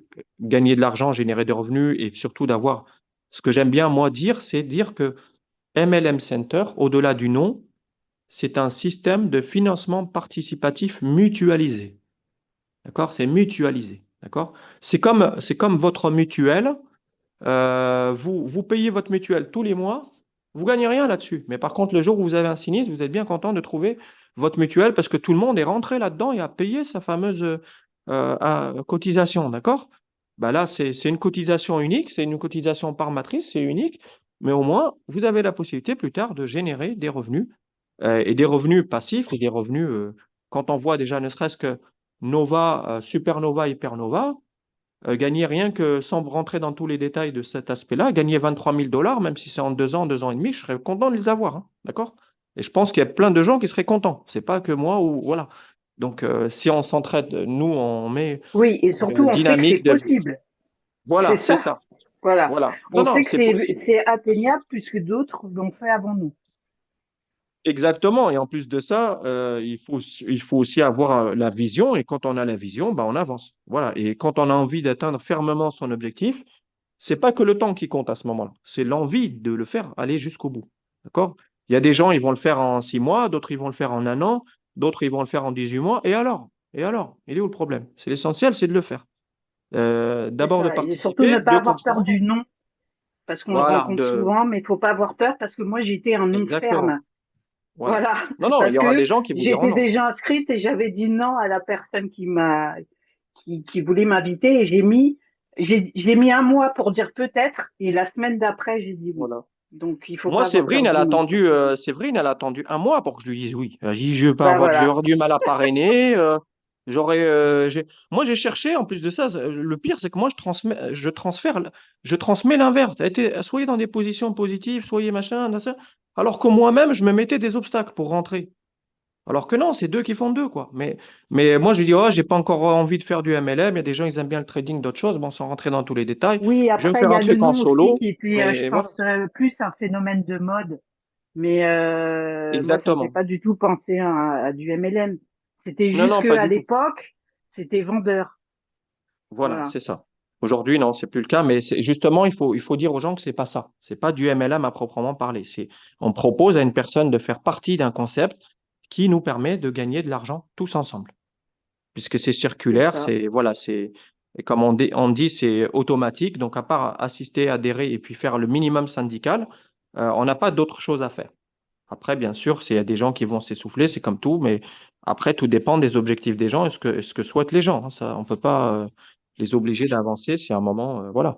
gagner de l'argent, générer des revenus et surtout d'avoir, ce que j'aime bien moi dire, c'est dire que MLM Center, au-delà du nom, c'est un système de financement participatif mutualisé. D'accord? C'est mutualisé. D'accord? C'est comme votre mutuelle. Vous payez votre mutuelle tous les mois. Vous gagnez rien là-dessus. Mais par contre, le jour où vous avez un sinistre, vous êtes bien content de trouver votre mutuelle parce que tout le monde est rentré là-dedans et a payé sa fameuse cotisation. D'accord? Bah là, c'est une cotisation unique. C'est une cotisation par matrice. C'est unique. Mais au moins, vous avez la possibilité plus tard de générer des revenus et des revenus passifs et des revenus, quand on voit déjà ne serait-ce que Nova, Supernova, Hypernova, gagner rien que sans rentrer dans tous les détails de cet aspect-là, gagner 23 000 dollars, même si c'est en 2 ans et demi, je serais content de les avoir, hein, d'accord? Et je pense qu'il y a plein de gens qui seraient contents. C'est pas que moi ou voilà. Donc, si on s'entraide, nous, on met Oui, et surtout, on sait que c'est dynamique de. possible. C'est Voilà, c'est ça. ça. Voilà. Voilà. Non, On non, sait que c'est possible. c'est atteignable puisque d'autres l'ont fait avant nous. Exactement. Et en plus de ça, il faut aussi avoir la vision. Et quand on a la vision, ben, on avance. Voilà. Et quand on a envie d'atteindre fermement son objectif, c'est pas que le temps qui compte à ce moment-là. C'est l'envie de le faire aller jusqu'au bout. D'accord? Il y a des gens, ils vont le faire en 6 mois, d'autres, ils vont le faire en un an, d'autres, ils vont le faire en 18 mois. Et alors? Et alors? Il est où le problème? C'est l'essentiel, c'est de le faire. C'est D'abord de ça. Et surtout participer, ne pas de avoir peur comprendre. du non, parce qu'on le Voilà. rencontre souvent, mais il faut pas avoir peur parce que moi, j'étais un non Exactement. ferme. Voilà. Voilà. Non, non, il Parce y aura que des gens qui vous diront j'étais non. déjà inscrite et j'avais dit non à la personne qui voulait m'inviter et j'ai mis un mois pour dire peut-être et la semaine d'après, j'ai dit oui. Voilà. Donc, il faut Moi, pas avoir peur du non. Séverine, elle a attendu un mois pour que je lui dise oui. J'ai dit, Bah je vais voilà. avoir du mal à parrainer. Moi, j'ai cherché, en plus de ça, le pire, c'est que moi, je transmets l'inverse. Soyez dans des positions positives, soyez machin, ça, alors que moi-même, je me mettais des obstacles pour rentrer. Alors que non, c'est deux qui font deux, quoi. Mais moi, je dis, oh, j'ai pas encore envie de faire du MLM. Il y a des gens, ils aiment bien le trading, d'autres choses. Bon, sans rentrer dans tous les détails, Oui, je vais me après, il faire y un a le truc en non aussi solo. qui était, je Mais voilà, pense, plus un phénomène de mode. Mais moi, ça me fait exactement. pas du tout penser à du MLM. C'était Non, juste non, que pas à du tout. l'époque, c'était vendeur. Voilà, Voilà. c'est ça. Aujourd'hui, non, c'est plus le cas, mais justement, il faut dire aux gens que c'est pas ça. C'est pas du MLM à proprement parler. On propose à une personne de faire partie d'un concept qui nous permet de gagner de l'argent tous ensemble. Puisque c'est C'est circulaire, ça. et comme on dit, c'est automatique. Donc, à part assister, adhérer et puis faire le minimum syndical, on n'a pas d'autre chose à faire. Après, bien sûr, s'il y a des gens qui vont s'essouffler, c'est comme tout, mais après, tout dépend des objectifs des gens et ce que souhaitent les gens, hein. Ça, on peut pas les obliger d'avancer si à un moment, voilà.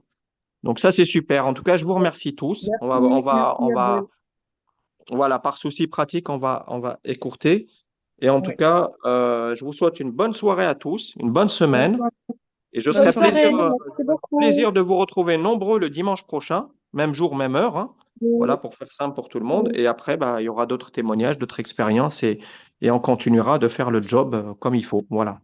Donc ça, c'est super. En tout cas, je vous remercie tous. Merci à vous. Voilà, par souci pratique, on va écourter. Et en tout Oui. cas, je vous souhaite une bonne soirée à tous, une bonne semaine. Et je Bonne serai soirée. Merci beaucoup. plaisir de vous retrouver nombreux le dimanche prochain, même jour, même heure, hein. Voilà, pour faire simple pour tout le monde. Et après, bah, il y aura d'autres témoignages, d'autres expériences et on continuera de faire le job comme il faut. Voilà.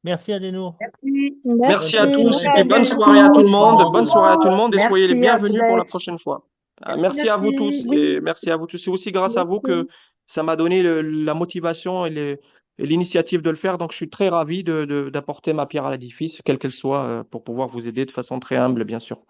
Merci Adenor. Merci. Bonne Merci à fin de Merci. tous Merci et soirée. puis à bonne vous. soirée à tout le monde. Au Bonne soirée à tout le revoir. monde et soyez les Merci à bienvenus pour la Blake. prochaine fois. Merci, Merci à vous tous merci. et merci à vous tous. C'est aussi grâce à vous que ça m'a donné la motivation et l'initiative de le faire. Donc, je suis très ravi d'apporter ma pierre à l'édifice, quelle qu'elle soit, pour pouvoir vous aider de façon très humble, bien sûr.